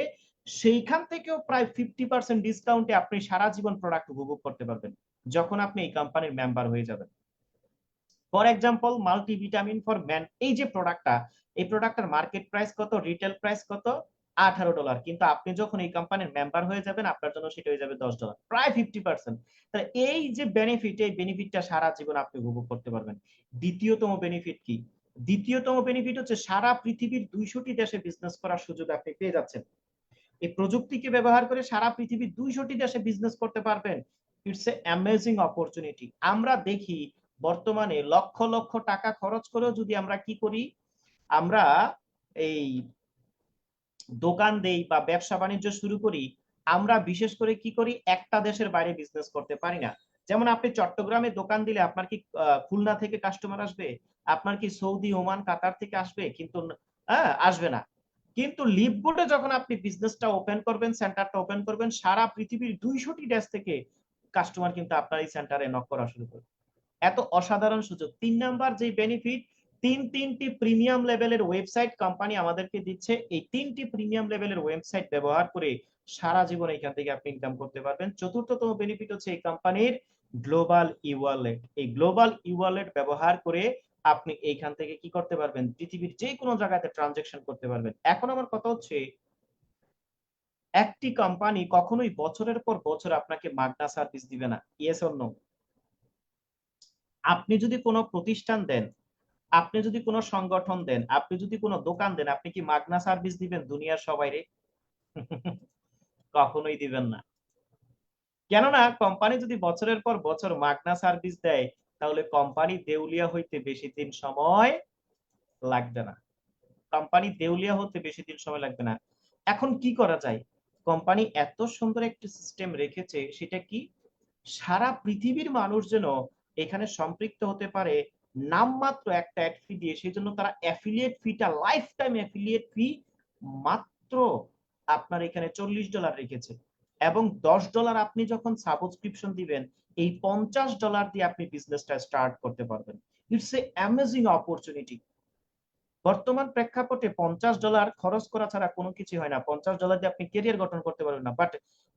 [SPEAKER 5] সেইখান থেকেও প্রায় 50% ডিসকাউন্টে আপনি সারা জীবন প্রোডাক্ট উপভোগ করতে পারবেন যখন আপনি এই কোম্পানির মেম্বার হয়ে যাবেন। For example, multivitamin for man, এই যে প্রোডাক্টটা, এই প্রোডাক্টের মার্কেট প্রাইস কত, রিটেল প্রাইস কত, $18, কিন্তু আপনি যখন এই কোম্পানির মেম্বার হয়ে যাবেন, আপনার জন্য সেটা হয়ে যাবে $10, প্রায় 50%। তাহলে এই যে বেনিফিট, এই বেনিফিটটা সারা জীবন আপনি উপভোগ করতে পারবেন। দ্বিতীয়তম বেনিফিট কি? দ্বিতীয়তম বেনিফিট হচ্ছে সারা পৃথিবীর 200টি দেশে বিজনেস করার সুযোগ আপনি পেয়ে যাচ্ছেন। এই প্রযুক্তিকে ব্যবহার করে সারা পৃথিবীর 200টি দেশে বিজনেস করতে পারবেন। It's a amazing opportunity. আমরা দেখি বর্তমানে লক্ষ লক্ষ টাকা খরচ করেও যদি আমরা কি করি, আমরা এই দোকান দেই বা ব্যবসা বাণিজ্য শুরু করি, আমরা বিশেষ করে কি করি, একটা দেশের বাইরে বিজনেস করতে পারি না। যেমন আপনি চট্টগ্রামে দোকান দিলে আপনার কি খুলনা থেকে কাস্টমার আসবে? আপনার কি সৌদি ওমান কাতার থেকে আসবে? কিন্তু আসবে না। কিন্তু লিপগুডে যখন আপনি বিজনেসটা ওপেন করবেন, সেন্টারটা ওপেন করবেন, সারা পৃথিবীর 200টি দেশ থেকে কাস্টমার কিন্তু আপনার এই সেন্টারে নক করা শুরু করবে। এত অসাধারণ সুযোগ। 3 নাম্বার যে বেনিফিট, তিনটি প্রিমিয়াম লেভেলের ওয়েবসাইট কোম্পানি আমাদেরকে দিচ্ছে। এই 3টি প্রিমিয়াম লেভেলের ওয়েবসাইট ব্যবহার করে সারা জীবন এখান থেকে আপনি ইনকাম করতে পারবেন। চতুর্থতম বেনিফিট হচ্ছে এই কোম্পানির গ্লোবাল ই-ওয়ালেট। এই গ্লোবাল ই-ওয়ালেট ব্যবহার করে আপনি এইখান থেকে কি করতে পারবেন, পৃথিবীর যে কোনো জায়গাতে ট্রানজাকশন করতে পারবেন। এখন আমার কথা হচ্ছে, একটি কোম্পানি কখনোই বছরের পর বছর আপনাকে মাগনা সার্ভিস দিবে না, ইয়েস অর নো? আপনি যদি কোনো প্রতিষ্ঠান দেন, আপনি যদি কোনো সংগঠন দেন, আপনি যদি কোনো দোকান দেন, আপনি কি মাগনা সার্ভিস দিবেন দুনিয়ার সবাইরে? কখনোই দিবেন না। কেননা কোম্পানি যদি বছরের পর বছর মাগনা সার্ভিস দেয় তাহলে কোম্পানি দেউলিয়া হইতে বেশি দিন সময় লাগবে না। কোম্পানি দেউলিয়া হতে বেশি দিন সময় লাগবে না। এখন কি করা যায়? কোম্পানি এত সুন্দর একটি সিস্টেম রেখেছে, সেটা কি সারা পৃথিবীর মানুষ যেন এখানে সম্পৃক্ত হতে পারে নামমাত্র একটা অ্যাড ফি দিয়ে। সেই জন্য তারা অ্যাফিলিয়েট ফিটা, লাইফ টাইম অ্যাফিলিয়েট ফি মাত্র আপনার এখানে $40 রেখেছে, এবং $10 আপনি যখন সাবস্ক্রিপশন দিবেন এই $50 দিয়ে আপনি বিজনেসটা স্টার্ট করতে পারবেন। It's a amazing opportunity. বর্তমান প্রেক্ষাপটে $50 খরচ করা ছাড়া কোনো কিছু হয় না। $50 দিয়ে আপনি ক্যারিয়ার গঠন করতে পারবেন না, বাট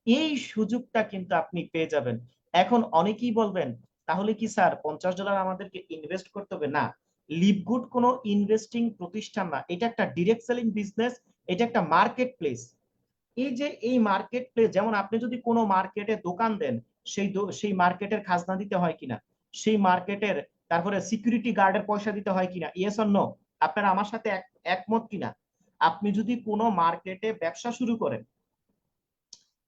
[SPEAKER 5] এই সুযোগটা কিন্তু আপনি পেয়ে যাবেন। এখন অনেকেই বলবেন তাহলে কি স্যার $50 আমাদেরকে ইনভেস্ট করতে হবে? না, লিভগুড কোনো ইনভেস্টিং প্রতিষ্ঠান না, এটা একটা ডিরেক্ট সেলিং বিজনেস, এটা একটা মার্কেট প্লেস। এই যে এই মার্কেট প্লেস, যেমন আপনি যদি কোনো মার্কেটে দোকান দেন, সেই মার্কেটের খাজনা দিতে হয় কিনা, সেই মার্কেটের তারপরে সিকিউরিটি গার্ডের পয়সা দিতে হয় কিনা, ইয়েস অর নো? আপনারা আমার সাথে একমত কিনা? আপনি যদি কোনো মার্কেটে ব্যবসা শুরু করেন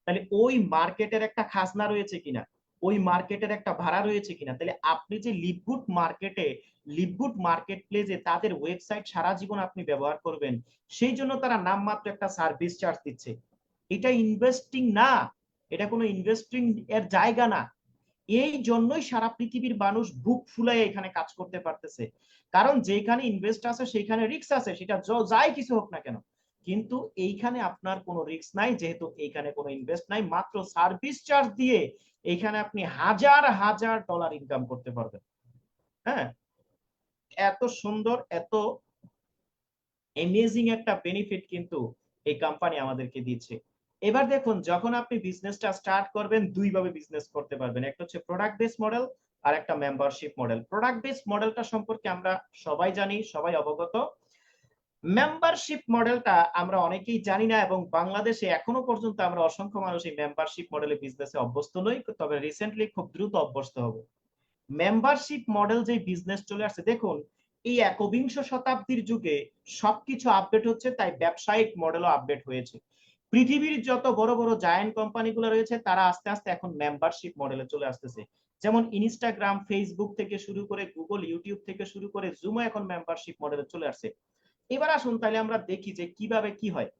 [SPEAKER 5] তাহলে ওই মার্কেটের একটা খাজনা রয়েছে কিনা, ওই মার্কেটের একটা ভাড়া রয়েছে কিনা। তাহলে আপনি যে লিভগুড মার্কেটে, লিভগুড মার্কেট প্লেসে তাদের ওয়েবসাইট সারা জীবন আপনি ব্যবহার করবেন, সেই জন্য তারা নামমাত্র একটা সার্ভিস চার্জ দিচ্ছে। এটা ইনভেস্টিং না, এটা কোনো ইনভেস্টিং এর জায়গা না। এই জন্যই সারা পৃথিবীর মানুষ বুক ফুলায় এখানে কাজ করতে পারতেছে, কারণ যেখানে ইনভেস্ট আছে সেখানে রিস্ক আছে, সেটা যাই কিছু হোক না কেন। কিন্তু এইখানে আপনার কোনো রিস্ক নাই, যেহেতু এইখানে কোনো ইনভেস্ট নাই, মাত্র সার্ভিস চার্জ দিয়ে এইখানে আপনি হাজার হাজার ডলার ইনকাম করতে পারবেন। হ্যাঁ, এত সুন্দর, এত অ্যামেজিং একটা বেনিফিট কিন্তু এই কোম্পানি আমাদেরকে দিচ্ছে। এবার দেখুন, যখন আপনি বিজনেসটা স্টার্ট করবেন দুই ভাবে বিজনেস করতে পারবেন, একটা হচ্ছে প্রোডাক্ট বেস মডেল আর একটা মেম্বারশিপ মডেল। প্রোডাক্ট বেস মডেলটা সম্পর্কে আমরা সবাই জানি, সবাই অবগত। মেম্বারশিপ মডেলটা আমরা অনেকেই জানি না, এবং বাংলাদেশে এখনো পর্যন্ত আমরা অসংখ্য মানুষ এই মেম্বারশিপ মডেলে বিজনেসে অভ্যস্ত নই, তবে রিসেন্টলি খুব দ্রুত অভ্যস্ত হব। মেম্বারশিপ মডেল যে বিজনেস চলে আসছে, দেখুন এই একবিংশ শতাব্দীর যুগে সবকিছু আপডেট হচ্ছে, তাই ব্যবসায়িক মডেলও আপডেট হয়েছে। পৃথিবীর যত বড় বড় জায়ান্ট কোম্পানিগুলো রয়েছে তারা আস্তে আস্তে এখন মেম্বারশিপ মডেলে চলে আসতেছে। যেমন ইনস্টাগ্রাম, ফেসবুক থেকে শুরু করে গুগল, ইউটিউব থেকে শুরু করে জুমও এখন মেম্বারশিপ মডেলে চলে আসছে। এবার আসুন তাহলে আমরা দেখি যে কিভাবে কি হয়।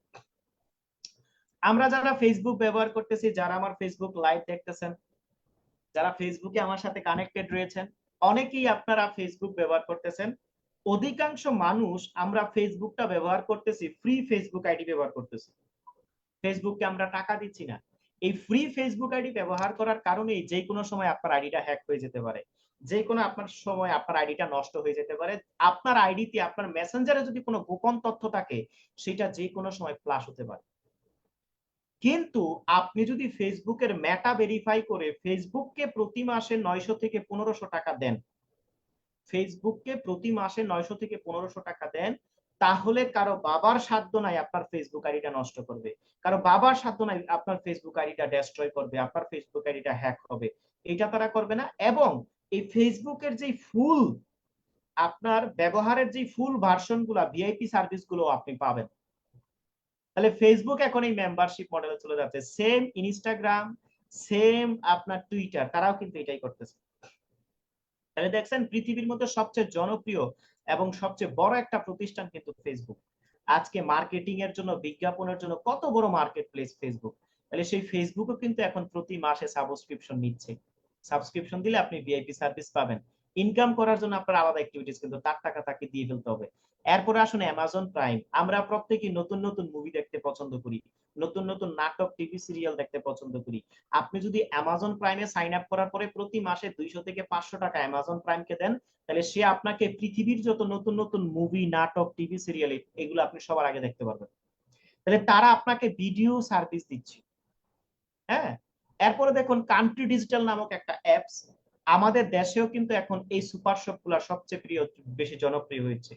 [SPEAKER 5] আমরা যারা ফেসবুক ব্যবহার করতেছি, যারা আমার ফেসবুক লাইভ দেখতেছেন, যারা ফেসবুকে আমার সাথে কানেক্টেড রয়েছেন, অনেকেই আপনারা ফেসবুক ব্যবহার করতেছেন। অধিকাংশ মানুষ আমরা ফেসবুকটা ব্যবহার করতেছি, ফ্রি ফেসবুক আইডি ব্যবহার করতেছি, ফেসবুককে আমরা টাকা দিচ্ছি না। এই ফ্রি ফেসবুক আইডি ব্যবহার করার কারণে যে কোনো সময় আপনার আইডিটা হ্যাক হয়ে যেতে পারে, যে কোনো আপনার সময় আপনার আইডিটা নষ্ট হয়ে যেতে পারে। আপনার আইডিতে, আপনার মেসেঞ্জারে যদি কোনো গোপন তথ্য থাকে সেটা যে কোনো সময় ফ্লাশ হতে পারে। কিন্তু আপনি যদি ফেসবুকের মেটা ভেরিফাই করে ফেসবুককে প্রতি মাসে 900 থেকে 1500 টাকা দেন, ফেসবুককে প্রতি মাসে 900 থেকে 1500 টাকা দেন, তাহলে কারো বাবার সাধ্য নাই আপনার ফেসবুক আইডিটা নষ্ট করবে, কারো বাবার সাধ্য নাই আপনার ফেসবুক আইডিটা ডেস্ট্রয় করবে, আপনার ফেসবুক আইডিটা হ্যাক হবে, এটা তারা করবে না। এবং এই ফেসবুকের যে ফুল আপনার ব্যবহারের যে ফুল ভার্সন গুলা, ভিআইপি সার্ভিস গুলো আপনি পাবেন। তাহলে ফেসবুক এখন এই মেম্বারশিপ মডেলে চলে যাচ্ছে। সেম ইনস্টাগ্রাম, সেম আপনার টুইটার, তারাও কিন্তু এটাই করতেছে। তাহলে দেখছেন পৃথিবীর মধ্যে সবচেয়ে জনপ্রিয় এবং সবচেয়ে বড় একটা প্রতিষ্ঠান কিন্তু ফেসবুক। আজকে মার্কেটিং এর জন্য, বিজ্ঞাপনের জন্য কত বড় মার্কেট প্লেস ফেসবুক। তাহলে সেই ফেসবুকও কিন্তু এখন প্রতি মাসে সাবস্ক্রিপশন নিচ্ছে। সাবস্ক্রিপশন দিলে আপনি ভিআইপি সার্ভিস পাবেন। ইনকাম করার জন্য আপনার আলাদা অ্যাক্টিভিটিস, কিন্তু তার টাকা তাকে দিয়ে ফেলতে হবে। এরপরে আসুন অ্যামাজন প্রাইম। আমরা প্রত্যেকেই নতুন নতুন মুভি দেখতে পছন্দ করি, নতুন নতুন নাটক, টিভি সিরিয়াল দেখতে পছন্দ করি। আপনি যদি অ্যামাজন প্রাইমে সাইন আপ করার পরে প্রতি মাসে 200 থেকে 500 টাকা অ্যামাজন প্রাইমকে দেন, তাহলে সে আপনাকে পৃথিবীর যত নতুন নতুন মুভি, নাটক, টিভি সিরিয়াল, এগুলো আপনি সবার আগে দেখতে পারবেন। তাহলে তারা আপনাকে ভিডিও সার্ভিস দিচ্ছে। হ্যাঁ, এরপরে দেখুন কান্ট্রি ডিজিটাল নামক একটা অ্যাপস। আমাদের দেশেও কিন্তু এখন এই সুপার শপ গুলা সবচেয়ে প্রিয়, বেশি জনপ্রিয় হয়েছে।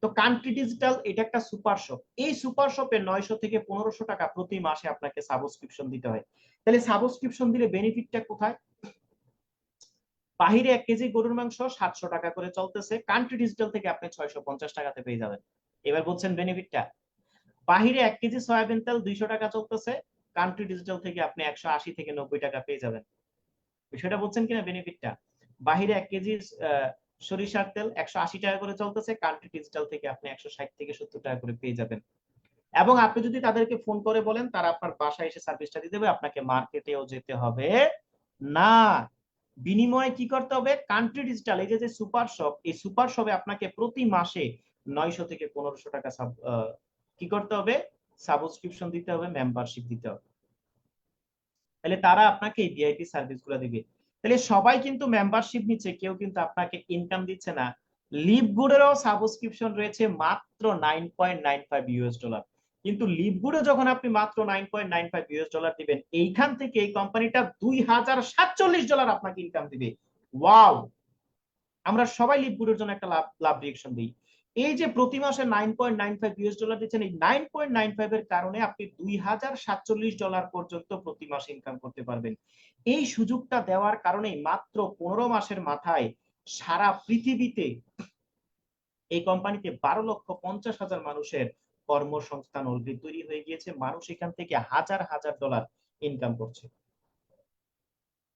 [SPEAKER 5] তো কান্ট্রি ডিজিটাল এটা একটা সুপার শপ। এই সুপার শপে 900 থেকে 1500 টাকা প্রতি মাসে আপনাকে সাবস্ক্রিপশন দিতে হয়। তাহলে সাবস্ক্রিপশন দিলে বেনিফিটটা কোথায়? বাহিরে 1 কেজি গরুর মাংস 700 টাকা করে চলতেছে, কান্ট্রি ডিজিটাল থেকে আপনি 650 টাকাতে পেয়ে যাবেন। এবার বলছেন বেনিফিটটা। বাহিরে 1 কেজি সয়াবিন তেল 200 টাকা চলতেছে, কান্ট্রি ডিজিটাল থেকে আপনি 180 থেকে 90 টাকা পেয়ে যাবেন। বিষয়টা বুঝছেন কিনা বেনিফিটটা? বাহিরে 1 কেজি সরিষার তেল 180 টাকা করে চলতেছে, কান্ট্রি ডিজিটাল থেকে আপনি 160 থেকে 70 টাকা করে পেয়ে যাবেন। এবং আপনি যদি তাদেরকে ফোন করে বলেন, তারা আপনার বাসায় এসে সার্ভিসটা দিয়ে দেবে, আপনাকে মার্কেটেও যেতে হবে না। বিনিময়ে কি করতে হবে? কান্ট্রি ডিজিটাল এই যে সুপার শপ, এই সুপার শপে আপনাকে প্রতি মাসে 900 থেকে 1500 টাকা কি করতে হবে? সাবস্ক্রিপশন দিতে হবে, মেম্বারশিপ দিতে হবে। তাহলে তারা আপনাকে এই ভিআইপি সার্ভিসগুলো দিবে। তাহলে সবাই কিন্তু মেম্বারশিপ নিচ্ছে, কেউ কিন্তু আপনাকে ইনকাম দিচ্ছে না। লিভগুডেরও সাবস্ক্রিপশন রয়েছে মাত্র $9.95। কিন্তু লিভগুডে যখন আপনি মাত্র $9.95 দিবেন, এইখান থেকে এই কোম্পানিটা $2047 আপনাকে ইনকাম দিবে। ওয়াও! আমরা সবাই লিভগুডের জন্য একটা লাভ রিঅ্যাকশন দিই। এই যে প্রতি মাসে $9.95 দিচ্ছেন, এই 9.95 এর কারণে আপনি $2047 পর্যন্ত প্রতি মাসে ইনকাম করতে পারবেন। এই সুযোগটা দেওয়ার কারণে মাত্র 15 মাসের মাথায় সারা পৃথিবীতে এই কোম্পানিতে 12,50,000 মানুষের কর্মসংস্থান অলরেডি তৈরি হয়ে গিয়েছে। মানুষ এখান থেকে হাজার হাজার ডলার ইনকাম করছে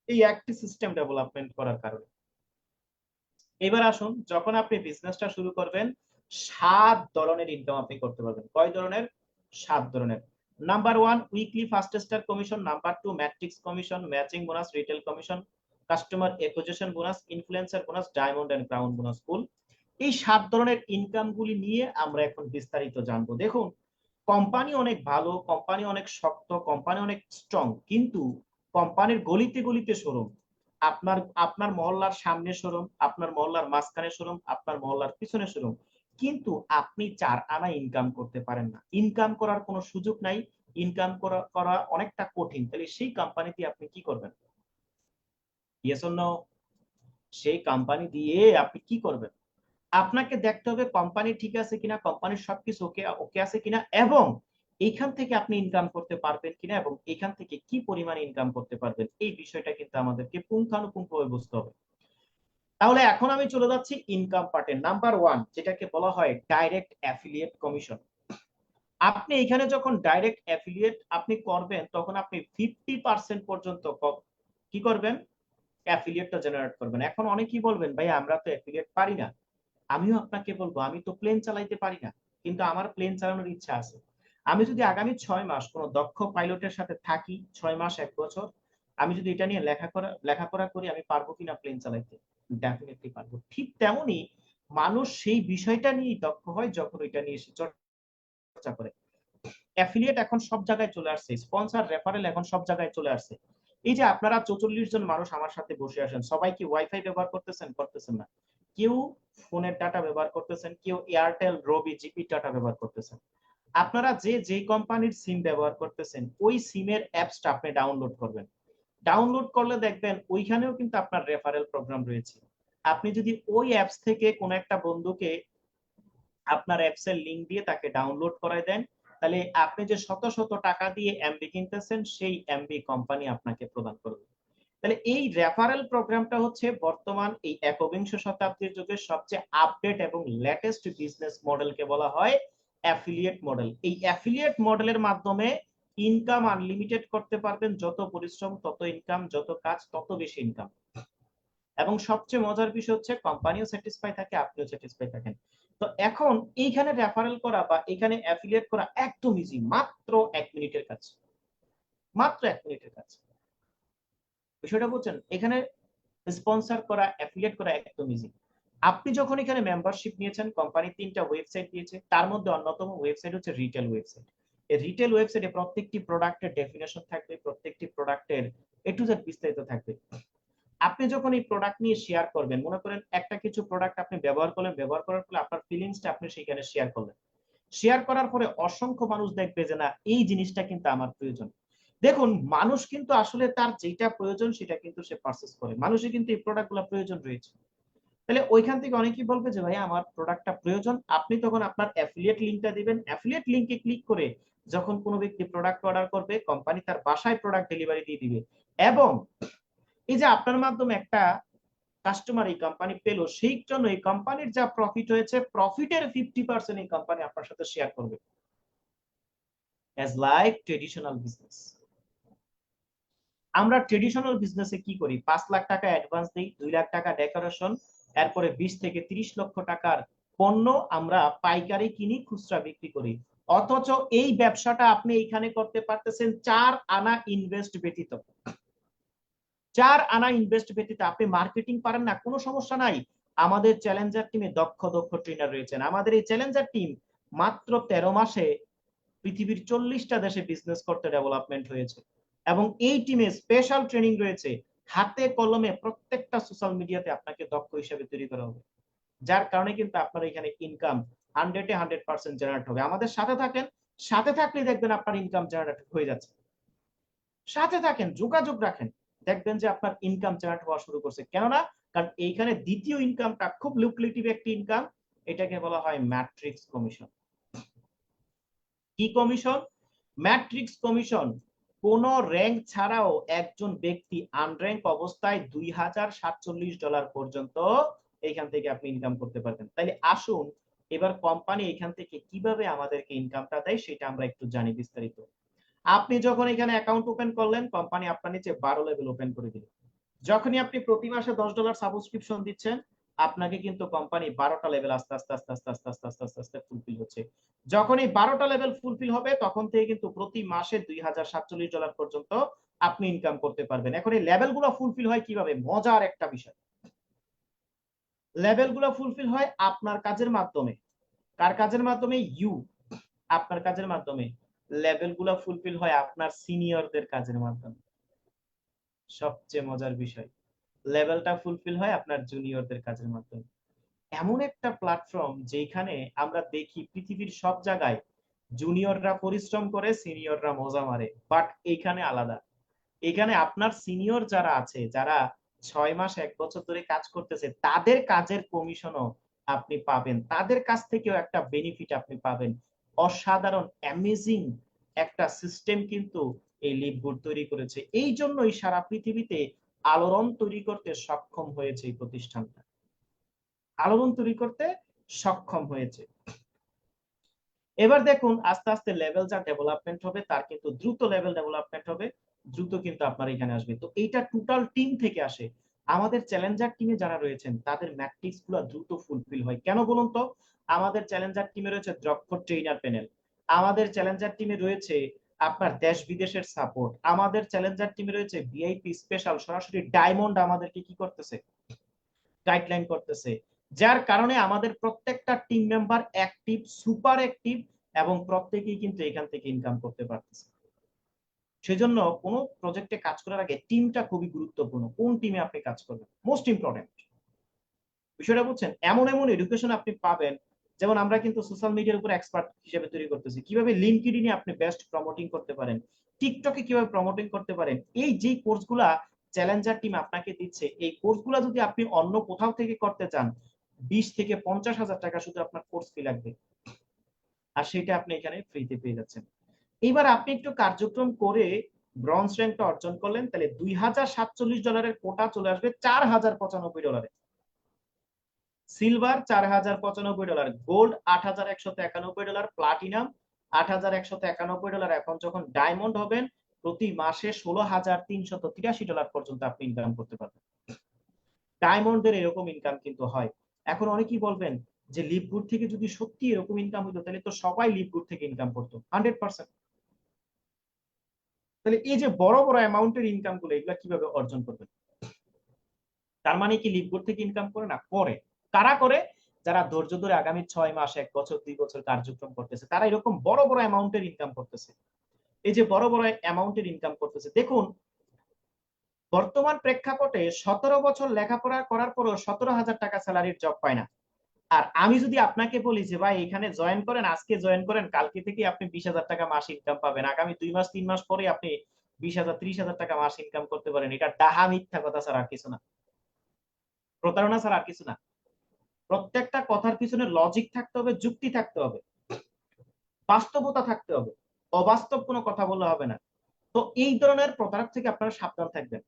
[SPEAKER 5] এই একটি সিস্টেম ডেভেলপমেন্ট করার কারণে। এবার আসুন, যখন আপনি বিজনেসটা শুরু করবেন, 7 ধরনের ইনকাম আপনি করতে পারবেন। কয় ধরনের? 7 ধরনের। Number 1, weekly first star commission. Number 2, matrix commission, matching bonus, retail commission, customer acquisition bonus, influencer bonus, diamond and crown bonus pool. এই 7 ধরনের ইনকামগুলি নিয়ে আমরা এখন বিস্তারিত জানবো। দেখুন, কোম্পানি অনেক ভালো, কোম্পানি অনেক শক্ত, কোম্পানি অনেক স্ট্রং, কিন্তু কোম্পানির গলিতে গলিতে শোরুম। আপনার মহল্লার সামনে শোরুম, আপনার মহল্লার মাঝখানে শোরুম, আপনার মহল্লার পিছনে শোরুম, কিন্তু আপনি 4 আনা ইনকাম করতে পারেন না। ইনকাম করার কোনো সুযোগ নাই, ইনকাম করা অনেকটা কঠিন। তাহলে সেই কোম্পানিতে আপনি কি করবেন? Yes or no? সেই কোম্পানি দিয়ে আপনি কি করবেন? আপনাকে দেখতে হবে কোম্পানি ঠিক আছে কিনা, কোম্পানির সবকিছু ওকে আছে কিনা, এবং এইখান থেকে আপনি ইনকাম করতে পারবেন কিনা, এবং এখান থেকে কি পরিমাণ ইনকাম করতে পারবেন, এই বিষয়টা কিন্তু আমাদেরকে পুঙ্খানুপুঙ্খভাবে বুঝতে হবে। তাহলে এখন আমি চলে যাচ্ছি ইনকাম পার্টে। নাম্বার 1, যেটাকে বলা হয় ডাইরেক্ট অ্যাফিলিয়েট কমিশন। আপনি এখানে যখন ডাইরেক্ট অ্যাফিলিয়েট আপনি করবেন, তখন আপনি 50% পর্যন্ত কি করবেন? অ্যাফিলিয়েটটা জেনারেট করবেন। এখন অনেকেই বলবেন, ভাই আমরা তো অ্যাফিলিয়েট পারি না। আমিও আপনাকে বলবো, আমি তো প্লেন চালাইতে পারি না, কিন্তু আমার প্লেন চালানোর ইচ্ছা আছে। আমি যদি আগামী 6 মাস কোনো দক্ষ পাইলটের সাথে থাকি, 6 মাস 1 বছর, আমি যদি এটা নিয়ে লেখাপড়া করি, আমি পারবো কিনা প্লেন চালাইতে? ডেফিনেটলি পারবো। ঠিক তেমনি মানুষ সেই বিষয়টা নিয়ে দক্ষ হয় যখন ওইটা নিয়ে সে চর্চা করে। অ্যাফিলিয়েট এখন সব জায়গায় চলে আসছে, স্পন্সর, রেফারেল এখন সব জায়গায় চলে আসছে। এই যে আপনারা 44 জন মানুষ আমার সাথে বসে আছেন, সবাই কি ওয়াইফাই ব্যবহার করতেছেন? করতেছেন না। কেউ ফোনের ডাটা ব্যবহার করতেছেন, কেউ এয়ারটেল, রবি, জিপি ডাটা ব্যবহার করতেছেন। আপনারা যে কোম্পানির সিম ব্যবহার করতেছেন, ওই সিমের অ্যাপসটা আপনি ডাউনলোড করবেন। ডাউনলোড করলে দেখবেন ওইখানেও কিন্তু আপনার রেফারেল প্রোগ্রাম রয়েছে। আপনি যদি ওই অ্যাপস থেকে কোনো একটা বন্ধুকে আপনার অ্যাপস এর লিংক দিয়ে তাকে ডাউনলোড করায় দেন, তাহলে আপনি যে শত শত টাকা দিয়ে এমবি কিনতেছেন, সেই এমবি কোম্পানি আপনাকে প্রদান করবে। তাহলে এই রেফারেল প্রোগ্রামটা হচ্ছে বর্তমান এই 21শ শতাব্দীর যুগের সবচেয়ে আপডেট এবং লেটেস্ট বিজনেস মডেলকে বলা হয় অ্যাফিলিয়েট মডেল। এই অ্যাফিলিয়েট মডেলের মাধ্যমে ইনকাম আনলিমিটেড করতে পারবেন। যত পরিশ্রম তত ইনকাম, যত কাজ তত বেশি ইনকাম। এবং সবচেয়ে মজার বিষয় হচ্ছে কোম্পানিও স্যাটিসফাই থাকে, আপনিও স্যাটিসফাই থাকেন। তো এখন এইখানে রেফারেল করা বা এখানে অ্যাফিলিয়েট করা একদম ইজি, মাত্র 1 মিনিটের কাজ। মাত্র 1 মিনিটের কাজ। বিষয়টা বুঝছেন? এখানে স্পন্সর করা, অ্যাফিলিয়েট করা একদম ইজি। আপনি যখন এখানে মেম্বারশিপ নিয়েছেন, কোম্পানি 3টা ওয়েবসাইট দিয়েছে, তার মধ্যে অন্যতম ওয়েবসাইট হচ্ছে রিটেল ওয়েবসাইট। এই রিটেল ওয়েবসাইটে প্রত্যেকটি প্রোডাক্টের ডেফিনেশন থাকবে, প্রত্যেকটি প্রোডাক্টের এ টু জেড বিস্তারিত থাকবে। আপনি যখন এই প্রোডাক্ট নিয়ে শেয়ার করবেন, মনে করেন একটা কিছু প্রোডাক্ট আপনি ব্যবহার করলেন, ব্যবহার করার ফলে আপনার ফিলিংসটা আপনি সেখানে শেয়ার করলেন। শেয়ার করার পরে অসংখ্য মানুষ দেখবে যে না, এই জিনিসটা কিন্তু আমার প্রয়োজন। দেখুন, মানুষ কিন্তু আসলে তার যেটা প্রয়োজন সেটা কিন্তু সে পারচেজ করে। মানুষের কিন্তু এই প্রোডাক্টগুলো প্রয়োজন রয়েছে। তাহলে ওইখান থেকে অনেকেই বলবে যে ভাই আমার প্রোডাক্টটা প্রয়োজন। আপনি তখন আপনার অ্যাফিলিয়েট লিংকটা দিবেন। অ্যাফিলিয়েট লিংকে ক্লিক করে যখন কোনো ব্যক্তি প্রোডাক্ট অর্ডার করবে, কোম্পানি তার বাসায় প্রোডাক্ট ডেলিভারি দিয়ে দিবে। এবং এই যে আপনার মাধ্যমে একটা কাস্টমার এই কোম্পানি পেল, সেই জন্য এই কোম্পানির যা প্রফিট হয়েছে, প্রফিটের 50% এই কোম্পানি আপনার সাথে শেয়ার করবে। As like traditional business. আমরা ট্রেডিশনাল বিজনেসে কি করি, 5 লাখ টাকা অ্যাডভান্স দিই, 2 লাখ টাকা ডেকোরেশন, এরপরে 20 থেকে 30 লক্ষ টাকার পণ্য আমরা পাইকারি কিনি, খুচরা বিক্রি করি। অথচ এই ব্যবসাটা আপনি এইখানে করতে পারতেছেন 4 আনা ইনভেস্ট ব্যতীত। 4 আনা ইনভেস্ট ব্যতীত আপনি মার্কেটিং পারেন না, কোনো সমস্যা নাই। আমাদের চ্যালেঞ্জার টিমে দক্ষ ট্রেনার রয়েছেন। আমাদের এই চ্যালেঞ্জার টিম মাত্র 13 মাসে পৃথিবীর 40টা দেশে বিজনেস করতে ডেভেলপমেন্ট হয়েছে, এবং এই টিমে স্পেশাল ট্রেনিং রয়েছে। হাতে কলমে প্রত্যেকটা সোশ্যাল মিডিয়াতে আপনাকে দক্ষ হিসেবে তৈরি করা হবে, যার কারণে কিন্তু আপনার এখানে ইনকাম 100% জেনারেট হবে। আমাদের সাথে থাকেন, সাথে থাকলে দেখবেন আপনার ইনকাম জেনারেট হয়ে যাচ্ছে। সাথে থাকেন, যোগাযোগ রাখেন, দেখবেন যে আপনার ইনকাম জেনারেট হওয়া শুরু করছে। কেননা কারণ এইখানে দ্বিতীয় ইনকামটা খুব লুক্রেটিভ একটি ইনকাম, এটাকে বলা হয় ম্যাট্রিক্স কমিশন। কি কমিশন? Matrix commission. কোন র্যাঙ্ক ছাড়াও একজন ব্যক্তি আনর্যাঙ্ক অবস্থায় $2047 পর্যন্ত এইখান থেকে আপনি ইনকাম করতে পারবেন। তাইলে আসুন এবার কোম্পানি এখান থেকে কিভাবে আমাদেরকে ইনকামটা দেয় সেটা আমরা একটু জানি বিস্তারিত। আপনি যখন এখানে অ্যাকাউন্ট ওপেন করলেন, কোম্পানি আপনার নিচে 12 লেভেল ওপেন করে দিল। যখনই আপনি প্রতি মাসে $10 সাবস্ক্রিপশন দিচ্ছেন, আপনাকে কিন্তু কোম্পানি 12টা লেভেল আস্তে আস্তে আস্তে আস্তে আস্তে আস্তে আস্তে আস্তে আস্তে ফুলফিল হচ্ছে। যখন এই 12টা লেভেল ফুলফিল হবে, তখন থেকে কিন্তু প্রতি মাসে $2047 পর্যন্ত আপনি ইনকাম করতে পারবেন। এখন এই লেভেলগুলো ফুলফিল হয় কিভাবে? মজার একটা বিষয়। লেভেলগুলো ফুলফিল হয় আপনার কাজের মাধ্যমে। কার কাজের মাধ্যমে? আপনার কাজের মাধ্যমে। লেভেলগুলো ফুলফিল হয় আপনার সিনিয়রদের কাজের মাধ্যমে। সবচেয়ে মজার বিষয়, লেভেলটা ফুলফিল হয় আপনার জুনিয়রদের কাজের মাধ্যমে। এমন একটা প্ল্যাটফর্ম যেখানে আমরা দেখি পৃথিবীর সব জায়গায় জুনিয়ররা পরিশ্রম করে, সিনিয়ররা মজা মারে, বাট এখানে আলাদা। এখানে আপনার সিনিয়র যারা আছে, যারা 6 মাস 1 বছর ধরে কাজ করতেছে, তাদের কাজের কমিশনও আপনি পাবেন, তাদের কাছ থেকেও একটা বেনিফিট আপনি পাবেন। অসাধারণ অ্যামেজিং একটা সিস্টেম কিন্তু এই লিভগুড তৈরি করেছে। এই জন্যই সারা পৃথিবীতে আলোড়ন তৈরি করতে সক্ষম হয়েছে এই প্রতিষ্ঠানটা, আলোড়ন তৈরি করতে সক্ষম হয়েছে। এবার দেখুন আস্তে আস্তে লেভেল যা ডেভেলপমেন্ট হবে, তার কিন্তু দ্রুত লেভেল ডেভেলপমেন্ট হবে, দ্রুত কিন্তু আপনার এখানে আসবে। তো এইটা টোটাল টিম থেকে আসে। আমাদের চ্যালেঞ্জার টিমে যারা রয়েছেন তাদের ম্যাট্রিক্স গুলো দ্রুত ফুলফিল হয়। কেন বলুন তো? আমাদের চ্যালেঞ্জার টিমে রয়েছে দক্ষ ট্রেনার প্যানেল, আমাদের চ্যালেঞ্জার টিমে রয়েছে আপনার দেশ বিদেশের সাপোর্ট, আমাদের চ্যালেঞ্জার টিমে রয়েছে ভিআইপি স্পেশাল, সরাসরি ডায়মন্ড আমাদেরকে কি করতেছে, গাইডলাইন করতেছে, যার কারণে আমাদের প্রত্যেকটা team member active, super active, এবং প্রত্যেকেই কিন্তু এখান থেকে ইনকাম করতে পারতেছে। সেজন্য কোনো প্রজেক্টে কাজ করার আগে টিমটা খুবই গুরুত্বপূর্ণ। কোন টিমে আপনি কাজ করবেন, মোস্ট ইম্পর্টেন্ট বিষয়টা বুঝছেন? এমন এমন এডুকেশন আপনি পাবেন, যেমন আমরা কিন্তু সোশ্যাল মিডিয়ার উপর এক্সপার্ট হিসেবে তৈরি করতেছি, কিভাবে লিঙ্কডইনে আপনি বেস্ট প্রমোটিং করতে পারেন, টিকটকে কিভাবে প্রমোটিং করতে পারেন। এই যে কোর্সগুলা চ্যালেঞ্জার টিম আপনাকে দিচ্ছে, এই কোর্সগুলা যদি আপনি অন্য কোথাও থেকে করতে চান, 20 থেকে 50,000 টাকা শুধু আপনার কোর্স ফি লাগবে, আর সেটা আপনি এখানে ফ্রিতে পেয়ে যাচ্ছেন। এবার আপনি একটু কার্যক্রম করে ব্রোঞ্জ র্যাঙ্কটা অর্জন করলেন, তাহলে $2047 কোটা চলে আসবে $4095, সিলভার $4095, গোল্ড $8191, প্লাটিনাম $8191। এখন যখন ডায়মন্ড হবেন, প্রতি মাসে $16,383 পর্যন্ত আপনি ইনকাম করতে পারবেন। ডায়মন্ডের এরকম ইনকাম কিন্তু হয়। এখন অনেকেই বলবেন যে লিভগুড থেকে যদি সত্যি এরকম ইনকাম হতো, তাহলে তো সবাই লিভগুড থেকে ইনকাম করতো 100%। তাহলে এই যে বড় বড় অ্যামাউন্টের ইনকাম গুলো, এগুলা কিভাবে অর্জন করবেন? তার মানে কি লিভগুড থেকে ইনকাম করে না? করে। কারা করে? যারা ধৈর্য ধরে আগামী 6 মাস 1 বছর 2 বছর কার্যক্রম করতেছে, তারা এরকম বড় বড় অ্যামাউন্টের ইনকাম করতেছে। এই যে বড় বড় অ্যামাউন্টের ইনকাম করতেছে, দেখুন বর্তমান প্রেক্ষাপটে 17 বছর লেখাপড়া করার পরও 17,000 টাকা স্যালারির জব পায় না। আর আমি যদি আপনাকে বলি যে ভাই এখানে জয়েন করেন, আজকে জয়েন করেন, কালকে থেকে আপনি 20,000 টাকা মাস ইনকাম পাবেন, আগামী 2 মাস 3 মাস পরে আপনি 20,000 30,000 টাকা মাস ইনকাম করতে পারেন, এটা ডাহা মিথ্যা কথা ছাড়া আর কিছু না, প্রতারণা ছাড়া আর কিছু না। প্রত্যেকটা কথার পিছনে লজিক থাকতে হবে, যুক্তি থাকতে হবে, বাস্তবতা থাকতে হবে, অবাস্তব কোনো কথা বললে হবে না। তো এই ধরনের প্রতারক থেকে আপনারা সাবধান থাকবেন।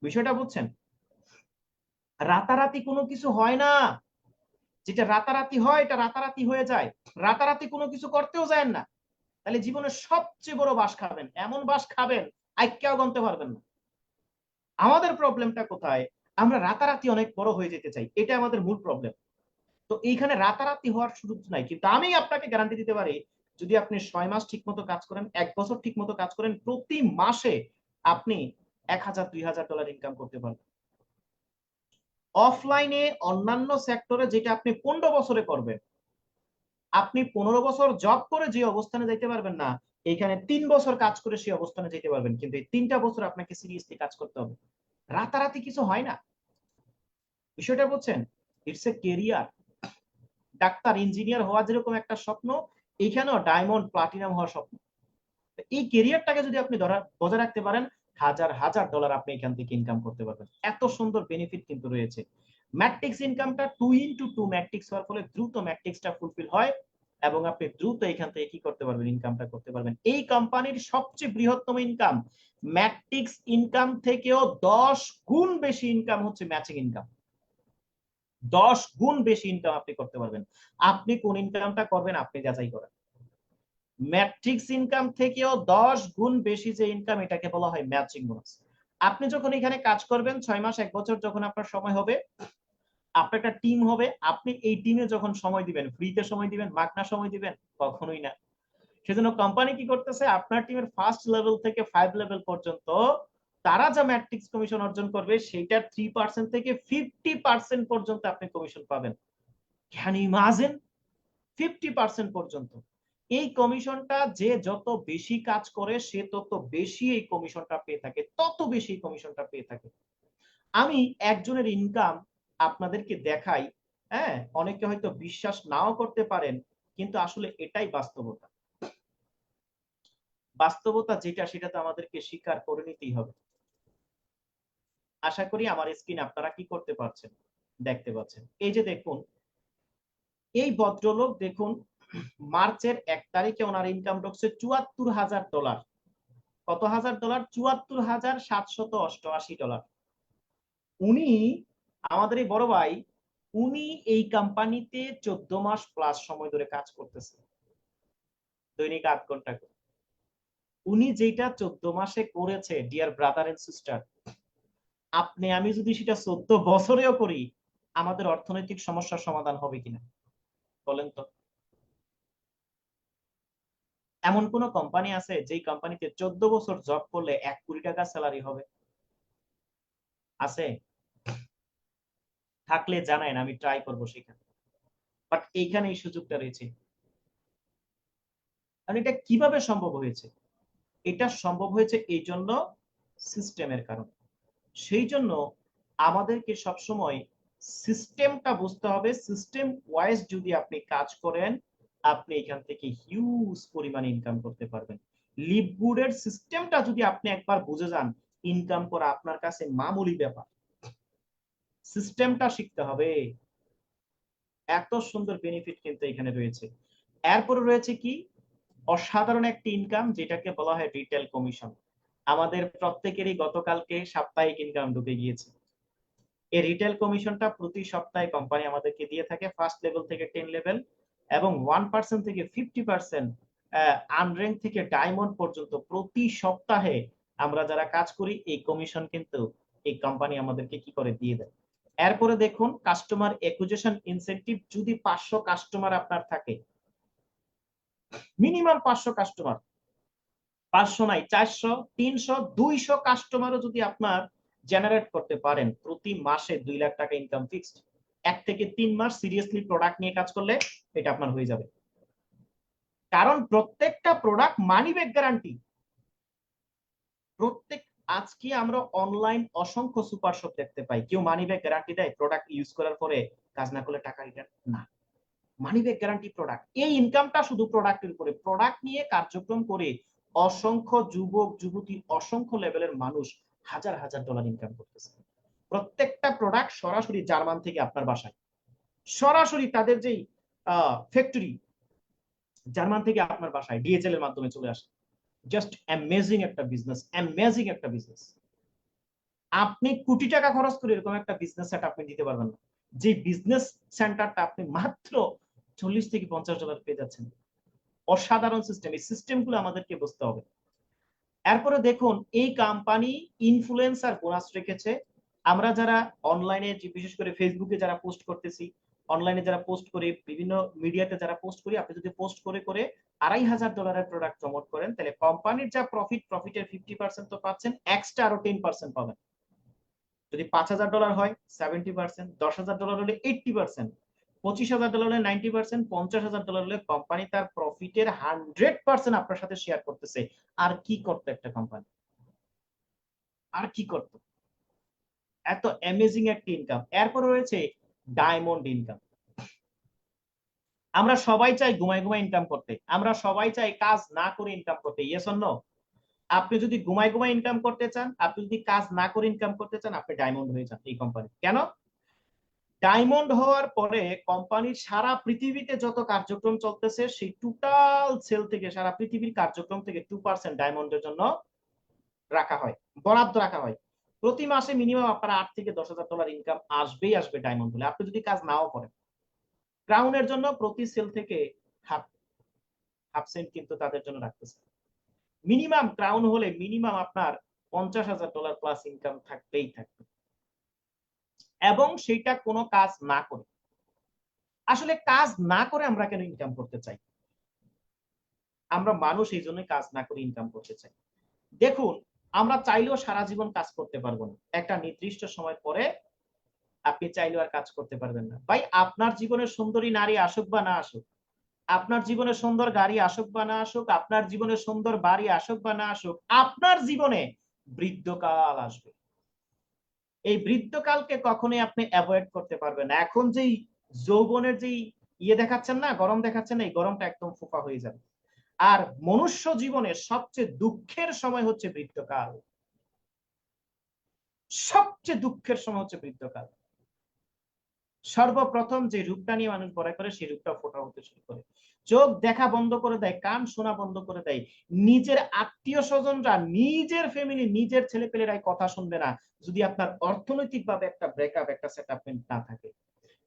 [SPEAKER 5] বিষয়টা বুঝছেন? রাতারাতি কোনো কিছু হয় না, যেটা রাতারাতি হয় এটা রাতারাতি হয়ে যায়। রাতারাতি কোনো কিছু করতেও যায় না, তাহলে জীবনের সবচেয়ে বড় বাস খাবেন, এমন বাস খাবেন আইক্যাও গন্তে পারবেন না। আমাদের প্রবলেমটা কোথায়? আমরা রাতারাতি অনেক বড় হয়ে যেতে চাই, এটা আমাদের মূল প্রবলেম। তো এইখানে রাতারাতি হওয়ার সুযোগ নাই, কিন্তু আমি আপনাকে গ্যারান্টি দিতে পারি যদি আপনি 6 মাস ঠিক মতো কাজ করেন, 1 বছর ঠিক মতো কাজ করেন, প্রতি মাসে আপনি $1000-2000 ইনকাম করতে পারবেন। অফলাইনে অন্যান্য সেক্টরে যেটা আপনি 15 বছরে করবেন, আপনি 15 বছর জব করে যে অবস্থানে যেতে পারবেন না, এখানে 3 বছর কাজ করে সেই অবস্থানে যেতে পারবেন, কিন্তু এই 3টা বছর আপনাকে সিরিয়াসলি কাজ করতে হবে। রাতারাতি কিছু হয় না, বিষয়টা বুঝছেন? It's a career. Doctor engineer হওয়া যেরকম একটা স্বপ্ন, এখানেও ডায়মন্ড প্লাটিনাম হওয়ার স্বপ্ন। এই কেরিয়ারটাকে যদি আপনি বজায় রাখতে পারেন, $1000 আপনি এখান থেকে ইনকাম করতে পারবেন। এত সুন্দর বেনিফিট কিন্তু রয়েছে। ম্যাট্রিক্স ইনকামটা 2x2 ম্যাট্রিক্স হওয়ার ফলে দ্রুত ম্যাট্রিক্সটা ফুলফিল হয় এবং আপনি দ্রুত এখান থেকে কি করতে পারবেন, ইনকামটা করতে পারবেন। এই কোম্পানির সবচেয়ে বৃহত্তম ইনকাম ম্যাট্রিক্স ইনকাম থেকেও 10 গুণ বেশি ইনকাম হচ্ছে ম্যাচিং ইনকাম। 10 গুণ বেশি ইনকাম আপনি করতে পারবেন। আপনি কোন ইনকামটা করবেন আপনি যাচাই করেন। ম্যাট্রিক্স ইনকাম থেকেও 10 গুণ বেশি যে ইনকাম, এটাকে বলা হয় ম্যাচিং বোনাস। আপনি যখন এখানে কাজ করবেন 6 মাস 1 বছর, যখন আপনার সময় হবে, আপনার একটা টিম হবে, আপনি এই টিমে যখন সময় দিবেন, ফ্রিতে সময় দিবেন, মাগনা সময় দিবেন? কখনোই না। সেজন্য কোম্পানি কি করতেছে, আপনার টিমের ফার্স্ট লেভেল থেকে 5 লেভেল পর্যন্ত তারা যা ম্যাট্রিক্স কমিশন অর্জন করবে সেটার 3% থেকে 50% পর্যন্ত আপনি কমিশন পাবেন। Can you imagine? 50% পর্যন্ত। এই কমিশনটা যে যত বেশি কাজ করে সে তত বেশি এই কমিশনটা পেয়ে থাকে, তত বেশি কমিশনটা পেয়ে থাকে। আমি একজনের ইনকাম আপনাদেরকে দেখাই, হ্যাঁ, অনেকে হয়তো বিশ্বাস নাও করতে পারেন, কিন্তু আসলে এটাই বাস্তবতা। বাস্তবতা যেটা, সেটা তো আমাদেরকে স্বীকার করে নিতেই হবে। আশা করি আমার স্ক্রিনে আপনারা কি করতে পারছেন, দেখতে পাচ্ছেন। এই যে দেখুন, এই ভদ্রলোক দেখুন, মার্চের 1 তারিখে ওনার ইনকাম ঢুকছে $74,000। কত হাজার ডলার? $74,788। উনি, আমাদের এই বড় ভাই, উনি এই কোম্পানিতে 14 মাস প্লাস সময় ধরে কাজ করতেছে, দৈনিক 8 ঘন্টা করে। উনি যেটা 14 মাসে করেছে, ডিয়ার ব্রাদার এন্ড সিস্টার, আপনি আমি যদি সেটা 14 বছরেও করি, আমাদের অর্থনৈতিক সমস্যার সমাধান হবে কিনা বলেন তো? এমন কোন কোম্পানি আছে যেই কোম্পানিতে 14 বছর জব করলে 1 কোটি টাকা স্যালারি হবে? আছে? থাকলে জানায়েন, আমি ট্রাই করব সেখানে। বাট এইখানে এই সুযোগটা রয়েছে। আর এটা কিভাবে সম্ভব হয়েছে? এটা সম্ভব হয়েছে এই জন্য, সিস্টেমের কারণে। সেই জন্য আমাদেরকে সবসময় সিস্টেমটা বুঝতে হবে। সিস্টেম ওয়াইজ যদি আপনি কাজ করেন, আপনি এখান থেকে হিউজ পরিমাণে ইনকাম করতে পারবেন। লিভগুডের সিস্টেমটা যদি আপনি একবার বুঝে যান, ইনকাম করা আপনার কাছে মামুলি ব্যাপার। সিস্টেমটা শিখতে হবে। এত সুন্দর বেনিফিট কিন্তু এখানে রয়েছে। এরপরে রয়েছে কি, অসাধারণ একটি ইনকাম, যেটাকে বলা হয় রিটেল কমিশন। আমাদের প্রত্যেকেরই গতকালকে সাপ্তাহিক ইনকাম ঢুকে গিয়েছে। এই রিটেল কমিশনটা প্রতি সপ্তাহে কোম্পানি আমাদেরকে দিয়ে থাকে, ফার্স্ট লেভেল থেকে 10 লেভেল, এবং 1% থেকে 50% আনর্যাঙ্ক থেকে ডায়মন্ড পর্যন্ত প্রতি সপ্তাহে আমরা যারা কাজ করি, এই কমিশন কিন্তু এই কোম্পানি আমাদেরকে কি করে দিয়ে দেয়। এরপরে দেখুন, কাস্টমার অ্যাকুইজিশন ইনসেনটিভ। যদি 500 কাস্টমার আপনার থাকে, মিনিমাম 500 কাস্টমার, 500 নাই, 400, 300, 200 কাস্টমারও যদি আপনার জেনারেট করতে পারেন, প্রতি মাসে 2 লাখ টাকা ইনকাম ফিক্সড। 1 থেকে 3 মাস সিরিয়াসলি প্রোডাক্ট নিয়ে কাজ করলে এটা আপনার হয়ে যাবে। কারণ প্রত্যেকটা প্রোডাক্ট মানি ব্যাক গ্যারান্টি। প্রত্যেক, আজকে আমরা অনলাইন অসংখ্য সুপার শপ দেখতে পাই, কেউ মানি ব্যাক গ্যারান্টি দেয় প্রোডাক্ট ইউজ করার পরে কাজ না করলে টাকা রিটার্ন না। Money back guarantee product. এই ইনকামটা শুধু প্রোডাক্টের উপরে। প্রোডাক্ট নিয়ে কার্যক্রম করে অসংখ্য যুবক যুবতী, অসংখ্য লেভেলের মানুষ হাজার হাজার ডলার ইনকাম করতেছে। প্রত্যেকটা প্রোডাক্ট সরাসরি জার্মান থেকে আপনার বাসায়, সরাসরি তাদের যেই ফ্যাক্টরি, জার্মান থেকে আপনার বাসায় ডিএচএল এর মাধ্যমে চলে আসে। জাস্ট অ্যামেজিং একটা বিজনেস, অ্যামেজিং একটা বিজনেস। আপনি কোটি টাকা খরচ করে এরকম একটা বিজনেস সেট আপনি দিতে পারবেন না, যে বিজনেস সেন্টারটা আপনি মাত্র $40 থেকে $50 পেয়ে যাচ্ছেন। অসাধারণ সিস্টেম। এই সিস্টেমগুলো আমাদেরকে বুঝতে হবে। এরপরে দেখুন এই কোম্পানি ইনফ্লুয়েন্সার বোনাস রেখেছে। আমরা যারা অনলাইনে, বিশেষ করে ফেসবুকে যারা পোস্ট করতেছি, অনলাইনে যারা পোস্ট করে, বিভিন্ন মিডিয়াতে যারা পোস্ট করি, আপনি যদি পোস্ট করে করে $2500 প্রোডাক্ট প্রমোট করেন, তাহলে কোম্পানির যা প্রফিটের 50% তো পাচ্ছেন, এক্সট্রা আরো 10% পাবেন। যদি $5000 হয় 70%, $10000 হলে 80%, $25000 হলে 90%, $50000 হলে কোম্পানি তার প্রফিটের 100% আপনার সাথে শেয়ার করতেছে। আর কি করতো একটা কোম্পানি, আর কি করতো? এত অ্যামেজিং একটা ইনকাম। এরপর রয়েছে ডায়মন্ড ইনকাম। আমরা সবাই চাই ঘুমায় ঘুমায় ইনকাম করতে, আমরা সবাই চাই কাজ না করে ইনকাম করতে, ইয়েস অর নো? আপনি যদি ঘুমায় ঘুমায় ইনকাম করতে চান, আপনি যদি কাজ না করে ইনকাম করতে চান, আপনি ডায়মন্ড হয়ে যান এই কোম্পানি। কেন? ডায়মন্ড হওয়ার পরে কোম্পানির সারা পৃথিবীতে যত কার্যক্রম চলতেছে, সেই টোটাল সেল থেকে, সারা পৃথিবীর কার্যক্রম থেকে 2% ডায়মন্ডের জন্য রাখা হয়, বরাদ্দ রাখা হয়। প্রতি মাসে মিনিমাম আপনার $8,000 থেকে $10,000 ইনকাম আসবেই আসবে ডায়মন্ড হলে, আপনি যদি কাজ নাও করেন। ক্রাউনের জন্য প্রতি সেল থেকে হাফ সেন্ট কিন্তু তাদের জন্য রাখতেছে। মিনিমাম ক্রাউন হলে মিনিমাম আপনার $50,000 প্লাস ইনকাম থাকতেই থাকবে, এবং সেটা কোনো কাজ না করে। আসলে কাজ না করে আমরা কেন ইনকাম করতে চাই? আমরা মানুষ এই জন্য কাজ না করে ইনকাম করতে চাই। দেখুন, আমরা চাইলেও সারা জীবন কাজ করতে পারবো না। একটা নির্দিষ্ট সময় পরে আপনি চাইলেও আর কাজ করতে পারবেন না। ভাই, আপনার জীবনে সুন্দরী নারী আসুক বা না আসুক, আপনার জীবনে সুন্দর গাড়ি আসুক বা না আসুক, আপনার জীবনে সুন্দর বাড়ি আসুক বা না আসুক, আপনার জীবনে বৃদ্ধকাল আসবে। এই বৃদ্ধকালকে কখনোই আপনি অ্যাভয়েড করতে পারবেন না। এখন যেই যৌবনের যেই দেখাচ্ছেন না, গরম দেখাচ্ছেন না, এই গরমটা একদম ফোফা হয়ে যাবে। আর মনুষ্য জীবনের সবচেয়ে দুঃখের সময় হচ্ছে বৃদ্ধকাল। সবচেয়ে দুঃখের সময় হচ্ছে বৃদ্ধকাল। সর্বপ্রথম যে রূপটা নিয়ে মানুষ বড়াই করে, সেই রূপটা ফোটা হতে শুরু করে। চোখ দেখা বন্ধ করে দেয়, কান শোনা বন্ধ করে দেয়। নিজের আত্মীয় স্বজনরা, নিজের ফ্যামিলি, নিজের ছেলেপেলেরাই কথা শুনবে না যদি আপনার অর্থনৈতিকভাবে একটা ব্রেকআপ, একটা সেটলমেন্ট না থাকে।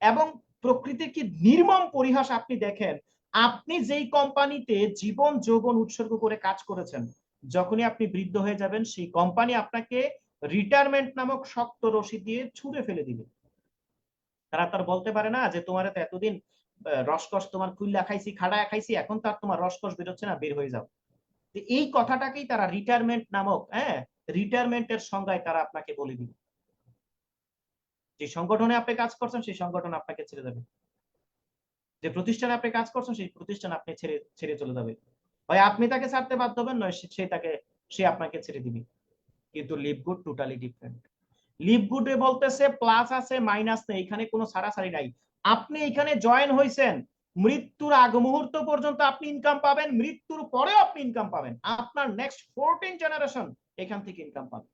[SPEAKER 5] এবং প্রকৃতির কি নির্মম পরিহাস আপনি দেখেন, আপনি যেই কোম্পানিতে জীবন যৌবন উৎসর্গ করে কাজ করেছেন, যখনই আপনি বৃদ্ধ হয়ে যাবেন, সেই কোম্পানি আপনাকে রিটায়ারমেন্ট নামক শক্ত রশি দিয়ে ছুঁড়ে ফেলে দিবে। তারা তার বলতে পারে না যে তোমার তো এতদিন রসকস তোমার খুল্লা খাইছি, খাড়ায় খাইছি, এখন তার তোমার রসকস বেরোচ্ছে না, বের হয়ে যাও। এই কথাটাকেই তারা রিটায়ারমেন্ট নামক, রিটায়ারমেন্টের সংজ্ঞায় তারা আপনাকে বলে দিবে। যে সংগঠনে আপনি কাজ করছেন, সেই সংগঠন আপনাকে ছেড়ে দেবে। যে প্রতিষ্ঠানে আপনি কাজ করছেন, সেই প্রতিষ্ঠান আপনি ছেড়ে চলে যাবে। হয় আপনি তাকে ছাড়তে বাধ্য হবেন, নয় সে আপনাকে ছেড়ে দিবে। কিন্তু live good totally different. Live গুডে বলতেছে প্লাস আছে, মাইনাস নেই, এখানে কোনো ছাড়াছাড়ি নাই। আপনি এখানে জয়েন হয়েছেন, মৃত্যুর আগ মুহূর্ত পর্যন্ত আপনি ইনকাম পাবেন, মৃত্যুর পরেও আপনি ইনকাম পাবেন। আপনার নেক্সট 14 জেনারেশন এখান থেকে ইনকাম পাবে।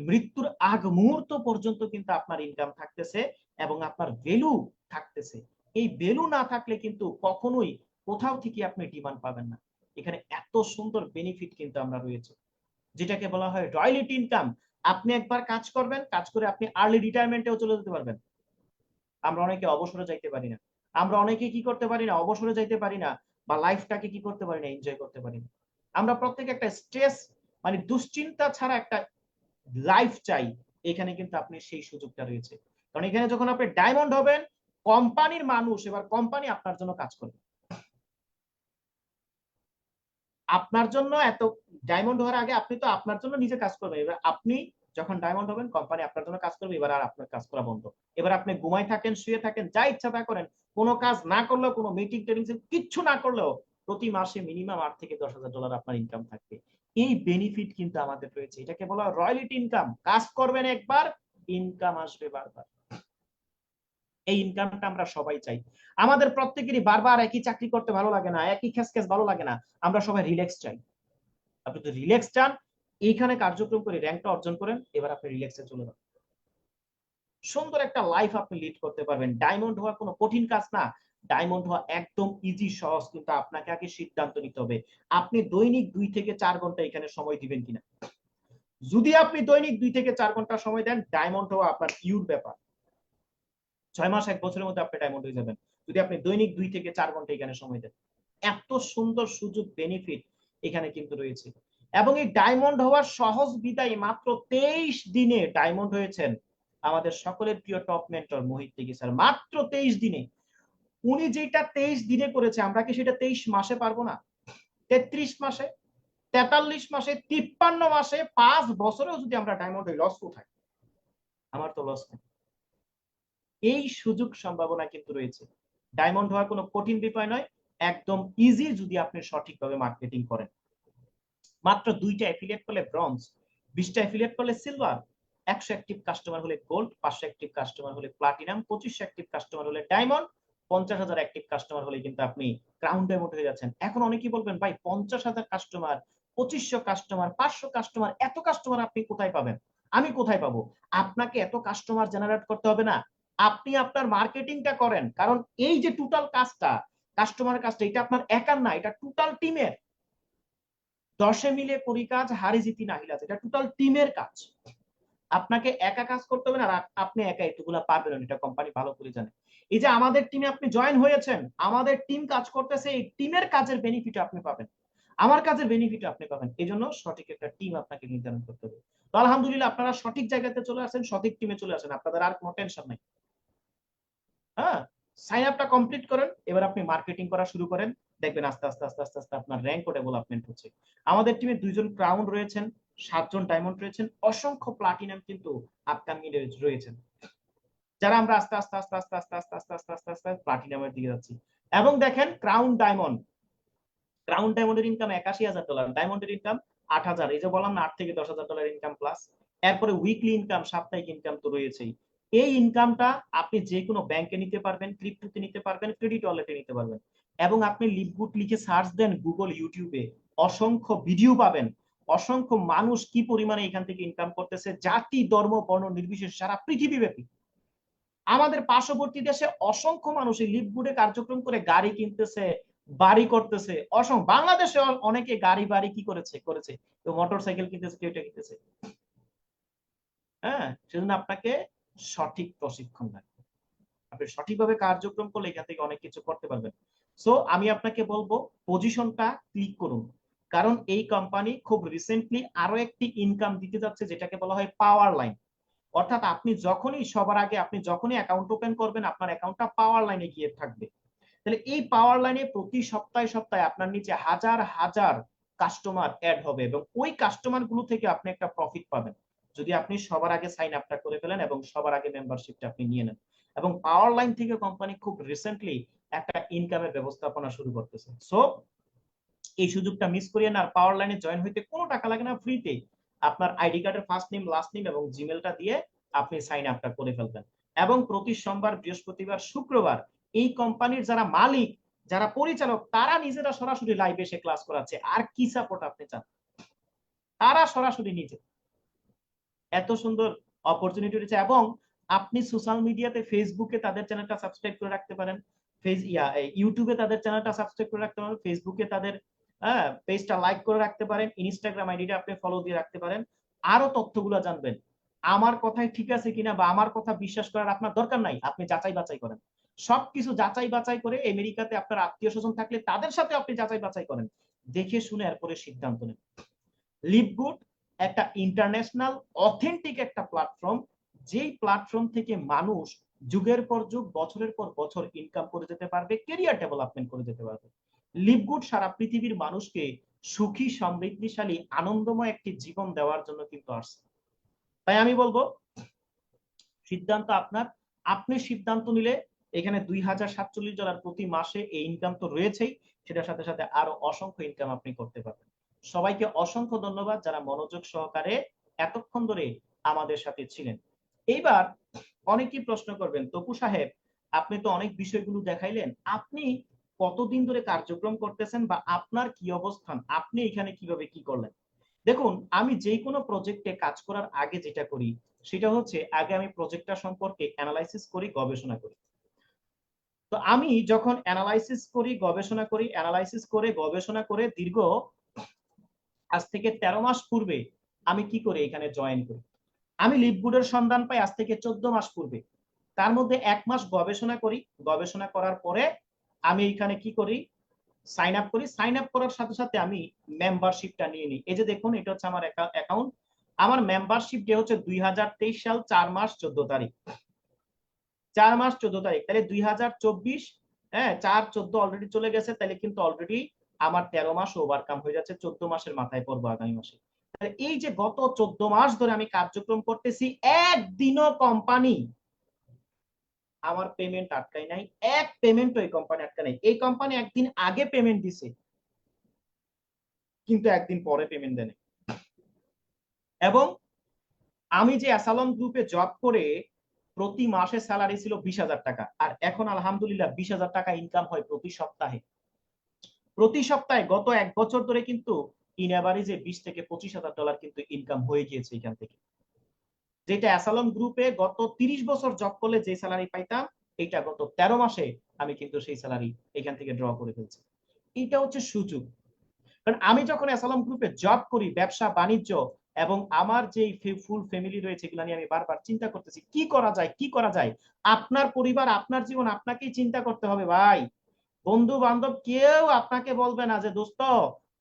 [SPEAKER 5] মৃত্যুর আগ মুহূর্ত পর্যন্ত কিন্তু আপনার ইনকাম থাকতেছে এবং আপনার ভ্যালু থাকতেছে। এই ভ্যালু না থাকলে কিন্তু কখনোই কোথাও থেকে আপনি ডিমান্ড পাবেন না। এখানে এত সুন্দর বেনিফিট কিন্তু আমরা রয়েছে, যেটাকে বলা হয় রয়্যালিটি ইনকাম। আপনি একবার কাজ করবেন, কাজ করে আপনি আর্লি রিটায়ারমেন্টেও চলে যেতে পারবেন। আমরা অনেকে অবসরে যাইতে পারি না, আমরা অনেকে কি করতে পারি না, অবসরে যাইতে পারি না, বা লাইফটাকে কি করতে পারি না, এনজয় করতে পারি না। আমরা প্রত্যেকে একটা স্ট্রেস, মানে দুশ্চিন্তা ছাড়া একটা লাইফ চাই। এখানে কিন্তু আপনি সেই সুযোগটা রয়েছে। কারণ এখানে যখন আপনি ডায়মন্ড হবেন, কোম্পানির মানুষ, এবার কোম্পানি আপনার জন্য কাজ করবে, আপনার জন্য। এত ডায়মন্ড হওয়ার আগে আপনি তো আপনার জন্য নিজে কাজ করবেন। এবার আপনি যখন ডায়মন্ড হবেন, কোম্পানি আপনার জন্য কাজ করবে। এবার আর আপনার কাজ করা বন্ধ। এবার আপনি ঘুমাই থাকেন, শুয়ে থাকেন, যা ইচ্ছা তা করেন, কোনো কাজ না করলেও, কোনো মিটিং টেটিং কিচ্ছু না করলেও প্রতি মাসে মিনিমাম $8,000 থেকে $10,000 আপনার ইনকাম থাকবে। এই বেনিফিট কিন্তু আমাদের রয়েছে। এটাকে বলা হয় রয়্যালিটি ইনকাম। কাজ করবেন একবার, ইনকাম আসবে বারবার। এই ইনকামটা আমরা সবাই চাই। আমাদের প্রত্যেকেরই বারবার একই চাকরি করতে ভালো লাগে না, একই খেস ভালো লাগে না। আমরা সবাই রিল্যাক্স চাই। আপনি তো রিল্যাক্স চান, এইখানে কার্যক্রম করে র্যাঙ্কটা অর্জন করেন, এবার আপনি রিল্যাক্সে চলে যান। সুন্দর একটা লাইফ আপনি লিড করতে পারবেন। ডায়মন্ড হওয়া কোনো কঠিন কাজ না, ডায়মন্ড হওয়া একদম ইজি, সহজ। কিন্তু আপনাকে আগে সিদ্ধান্ত নিতে হবে আপনি দৈনিক 2 থেকে 4 ঘন্টা এখানে সময় দিবেন কিনা। যদি আপনি দৈনিক 2 থেকে 4 ঘন্টা সময় দেন, ডায়মন্ড হওয়া আপনার ইউর ব্যাপার। 6 মাস 1 বছরের মধ্যে আপনি ডায়মন্ড হয়ে যাবেন, যদি আপনি দৈনিক 2 থেকে 4 ঘন্টা এখানে সময় দেন। এত সুন্দর সুযোগ, বেনিফিট, এখানে কিন্তু রয়েছে। এবং এই ডায়মন্ড হওয়ার সহজ বিদায় মাত্র 23 দিনে ডায়মন্ড হয়েছেন আমাদের সকলের প্রিয় টপ মেন্টর মোহিত ত্যাগী স্যার। মাত্র 23 দিনে। উনি যেটা 23 দিনে করেছে আমরা কি সেটা 23 মাসে পারবো না? 33 মাসে, 43 মাসে, 53 মাসে, 5 বছরেও যদি আমরা ডায়মন্ড হই, লস কোথায়? আমার তো লস নেই। এই সুযোগ সম্ভাবনা কিন্তু রয়েছে। ডায়মন্ড হওয়া কোনো কঠিন বিষয় নয়, একদম ইজি যদি আপনি সঠিকভাবে মার্কেটিং করেন। মাত্র 2টা অ্যাফিলিয়েট করলে ব্রোঞ্জ, 20টা অ্যাফিলিয়েট করলে সিলভার, 100 অ্যাক্টিভ কাস্টমার হলে গোল্ড, 500 অ্যাক্টিভ কাস্টমার হলে প্লাটিনাম, 2500 অ্যাক্টিভ কাস্টমার হলে ডায়মন্ড, 50,000 অ্যাক্টিভ কাস্টমার হলে কিন্তু আপনি ক্রাউন ডায়মন্ড হয়ে যাচ্ছেন। এখন অনেকেই বলবেন ভাই 50,000 কাস্টমার, 2500 কাস্টমার, 500 কাস্টমার, এত কাস্টমার আপনি কোথায় পাবেন? আমি কোথায় পাবো? আপনাকে এত কাস্টমার জেনারেট করতে হবে না, আপনি আপনার মার্কেটিংটা করেন। কারণ এই যে টোটাল কাজটা, কাস্টমারের কাজটা, এটা আপনার একার না, এটা টোটাল টিমের। 10 মিলে করি কাজ, হারি জিতি নাহিলা, এটা টোটাল টিমের কাজ। আপনাকে একা কাজ করতে হবে না, আর আপনি একা এতগুলা পারবেন না, এটা কোম্পানি ভালো করে জানে। এই যে আমাদের টিমে আপনি জয়েন হয়েছেন, আমাদের টিম কাজ করতেছে, এই টিমের কাজের বেনিফিট আপনি পাবেন, আমার কাজের বেনিফিট আপনি পাবেন। এই জন্য সঠিক একটা টিম আপনাকে নির্ধারণ করতে হবে। তো আলহামদুলিল্লাহ আপনারা সঠিক জায়গাতে চলে আসেন, সঠিক টিমে চলে আসেন, আপনাদের আর কোনো টেনশন নাই। হ্যাঁ, সাইন আপটা কমপ্লিট করেন, এবার আপনি মার্কেটিং করা শুরু করেন, দেখবেন আস্তে আস্তে আস্তে আস্তে আস্তে আপনার র্যাঙ্কও ডেভেলপমেন্ট হচ্ছে। আমাদের টিমে 2 জন ক্রাউন রয়েছেন, 7 জন ডায়মন্ড রয়েছেন, অসংখ্য প্লাটিনাম কিন্তু আপকামিং রয়েছেন, যারা আমরা আস্তে আস্তে আস্তে আস্তে আস্তে আস্তে আস্তে আস্তে আস্তে আস্তে প্লাটিনামের দিকে যাচ্ছি। এবং দেখেন ক্রাউন ডায়মন্ডের ইনকাম $81,000, ডায়মন্ডের ইনকাম 8,000। এই যে বললাম না, $8 থেকে $10,000 ইনকাম প্লাস। এরপরে উইকলি ইনকাম, সাপ্তাহিক ইনকাম তো রয়েছেই। এই ইনকামটা আপনি যে কোনো ব্যাংকে নিতে পারবেন, ক্রিপ্টোতে নিতে পারবেন, ক্রেডিট ওয়ালেটে নিতে পারবেন। এবং আপনি লিভগুড লিখে সার্চ দেন গুগল, ইউটিউবে, অসংখ্য ভিডিও পাবেন, অসংখ্য মানুষ কি পরিমাণে এখান থেকে ইনকাম করতেছে, জাতি, ধর্ম, বর্ণ নির্বিশেষে সারা পৃথিবীব্যাপী। আমাদের পার্শ্ববর্তী দেশে অসংখ্য মানুষ এই লিভগুডে কার্যক্রম করে গাড়ি কিনতেছে, বাড়ি করতেছে। বাংলাদেশে অনেকে গাড়ি বাড়ি কি করেছে, তো মোটরসাইকেল কিনতেছে, কেউ এটা কিনতেছে। হ্যাঁ, সেজন্য আপনাকে সঠিক প্রশিক্ষণ লাগবে, আপনি সঠিকভাবে কার্যক্রম করলে এখান থেকে অনেক কিছু করতে পারবেন। সো আমি আপনাকে বলবো পজিশনটা ক্লিক করুন, কারণ এই কোম্পানি খুব রিসেন্টলি আরো একটি ইনকাম দিতে যাচ্ছে, যেটাকে বলা হয় পাওয়ার লাইন। অর্থাৎ আপনি যখনই সবার আগে আপনি যখনই অ্যাকাউন্ট ওপেন করবেন, আপনার অ্যাকাউন্টটা পাওয়ার লাইনে গিয়ে থাকবে। তাহলে এই পাওয়ার লাইনে প্রতি সপ্তাহে সপ্তাহে আপনার নিচে হাজার হাজার কাস্টমার অ্যাড হবে, এবং ওই কাস্টমার গুলো থেকে আপনি একটা প্রফিট পাবেন যদি আপনি সবার আগে সাইন আপটা করে ফেলেন এবং সবার আগে মেম্বারশিপটা আপনি নিয়ে নেন। এবং পাওয়ার লাইন থেকে কোম্পানি খুব রিসেন্টলি একটা ইনকামের ব্যবস্থাপনা শুরু করতেছে। সো এই সুযোগটা মিস করিয়ে না। আর পাওয়ার লাইনে জয়েন হইতে কোনো টাকা লাগে না, ফ্রিতে আপনার আইডি কার্ডের ফার্স্ট নেম, লাস্ট নেম এবং জিমেলটা দিয়ে আপনি সাইন আপটা করে ফেলবেন। এবং প্রতি সোমবার, বৃহস্পতিবার, শুক্রবার এই কোম্পানির যারা মালিক, যারা পরিচালক, তারা নিজেরা সরাসরি লাইভে এসে ক্লাস করাচ্ছে। আর কি সাপোর্ট আপনি চান? তারা সরাসরি নিজে। এত সুন্দর অপরচুনিটি রয়েছে। এবং আপনি সোশ্যাল মিডিয়াতে, ফেসবুকে তাদের চ্যানেলটা সাবস্ক্রাইব করে রাখতে পারেন, ইউটিউবে তাদের চ্যানেলটা সাবস্ক্রাইব করে রাখতে পারেন, ফেসবুকে তাদের পেজটা লাইক করে রাখতে পারেন, ইনস্টাগ্রাম আইডিটা আপনি ফলো দিয়ে রাখতে পারেন। আরো তথ্যগুলো জানবেন। আমার কথাই ঠিক আছে কিনা বা আমার কথা বিশ্বাস করার আপনার দরকার নাই, আপনি যাচাই বাছাই করেন। সবকিছু যাচাই বাছাই করে, আমেরিকাতে আপনার আত্মীয় স্বজন থাকলে তাদের সাথে আপনি যাচাই বাছাই করেন, দেখে শুনে এরপরে সিদ্ধান্ত নেন। লিভগুড একটা ইন্টারন্যাশনাল অথেন্টিক একটা প্ল্যাটফর্ম, যেই প্ল্যাটফর্ম থেকে মানুষ যুগের পর যুগ, বছরের পর বছর ইনকাম করে যেতে পারবে, ক্যারিয়ার ডেভেলপমেন্ট করে যেতে পারবে। লিভগুড সারা পৃথিবীর মানুষকে সুখী, সমৃদ্ধিশালী, আনন্দময় একটি জীবন দেওয়ার জন্য কিন্তু আসছে। তাই আমি বলবো সিদ্ধান্ত আপনার। আপনি সিদ্ধান্ত নিলে এখানে $2,047 প্রতি মাসে এই ইনকাম তো রয়েছেই, সেটার সাথে সাথে আরো অসংখ্য ইনকাম আপনি করতে পারবেন। সবাইকে অসংখ্য ধন্যবাদ যারা মনোযোগ সহকারে এতক্ষণ ধরে আমাদের সাথে ছিলেন। এইবার অনেকেই প্রশ্ন করবেন, তপু সাহেব আপনি তো অনেক বিষয়গুলো দেখাইলেন, আপনি কতদিন ধরে কার্যক্রম করতেছেন বা আপনার কি অবস্থান, আপনি এখানে কিভাবে কি করলেন? দেখুন, আমি যে কোনো প্রজেক্টে কাজ করার আগে যেটা করি সেটা হচ্ছে আগে আমি প্রজেক্টটা সম্পর্কে অ্যানালাইসিস করি, গবেষণা করি। তো আমি যখন অ্যানালাইসিস করি, গবেষণা করে দীর্ঘ আজ থেকে 13 মাস পূর্বে আমি কি করে এখানে জয়েন করি। আমি লিভগুডের সন্ধান পাই আজ থেকে 14 মাস পূর্বে। তার মধ্যে 1 মাস গবেষণা করি, গবেষণা করার পরে আমি এখানে কি করি, সাইন আপ করি, সাইন আপ করার সাথে সাথে আমি মেম্বারশিপটা নিয়ে নিই। এই যে দেখুন, এটা হচ্ছে আমার অ্যাকাউন্ট। আমার মেম্বারশিপ ডে হচ্ছে 2023 সাল 4 মাস 14 তারিখ, 4 মাস 14 তারিখ। তাহলে 2024, হ্যাঁ 4/14 অলরেডি চলে গেছে, তাহলে কিন্তু অলরেডি আমার 13 মাস ওভারকাম হয়ে যাচ্ছে, 14 মাসের মাথায় পড়বো আগামী মাসে। তাহলে এই যে গত 14 মাস ধরে আমি কার্যক্রম করতেছি, একদিনও কোম্পানি আমার পেমেন্ট আটকায় নাই, এক পেমেন্ট ওই কোম্পানি আটকায় নাই। এই কোম্পানি একদিন আগে পেমেন্ট দিছে, কিন্তু একদিন পরে পেমেন্ট দেয় নাই। এবং আমি যে অ্যাসালন গ্রুপে জব করে প্রতি মাসে স্যালারি ছিল 20,000 টাকা, আর এখন আলহামদুলিল্লাহ 20,000 টাকা ইনকাম হয় প্রতি সপ্তাহে। প্রতি সপ্তাহে গত 1 বছর ধরে কিন্তু ইন এভারেজে 20 থেকে $25,000 কিন্তু ইনকাম হয়ে গিয়েছে এখান থেকে। যেটা অ্যাসালন গ্রুপে গত 30 বছর জব করলে যে স্যালারি পাইতাম, এটা গত 13 মাসে আমি কিন্তু সেই স্যালারি এখান থেকে ড্র করে ফেলছি। এটা হচ্ছে সুযোগ। কারণ আমি যখন অ্যাসালন গ্রুপে জব করি, ব্যবসা বাণিজ্য এবং আমার যে ফুল ফ্যামিলি রয়েছে, এগুলো নিয়ে আমি বারবার চিন্তা করতেছি কি করা যায়, কি করা যায়। আপনার পরিবার, আপনার জীবন আপনাকেই চিন্তা করতে হবে ভাই। বন্ধু বান্ধব কেউ আপনাকে বলবে না যে দোস্ত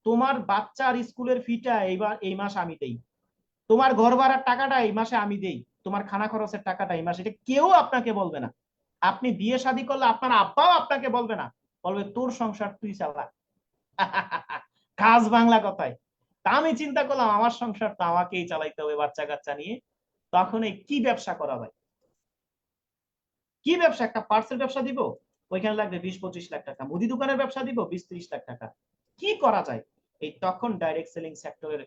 [SPEAKER 5] তোমার বাচ্চার স্কুলের ফিটা এইবার এই মাস আমি দেই, তোমার ঘর ভাড়ার টাকাটা এই মাসে আমি দেই, তোমার খানা খরচের টাকাটা এই মাসে, এটা কেউ আপনাকে বলবে না। আপনি বিয়ে শাদী করলে আপনার আব্বাও আপনাকে বলবে না, বলবে তোর সংসার তুই চালা। কাজ বাংলা কথায়। তা আমি চিন্তা করলাম আমার সংসার তো আমাকেই চালাইতে হবে বাচ্চা কাচ্চা নিয়ে। তখন এই কি ব্যবসা করা ভাই, কি ব্যবসা? একটা পার্সেল ব্যবসা দিব, ওইখানে লাগবে 20-25 লাখ টাকা। মুদি দোকানের ব্যবসা দিব 20-30 লাখ টাকা। কি করা যায়? এই তখন ডাইরেক্ট সেলিং সেক্টরের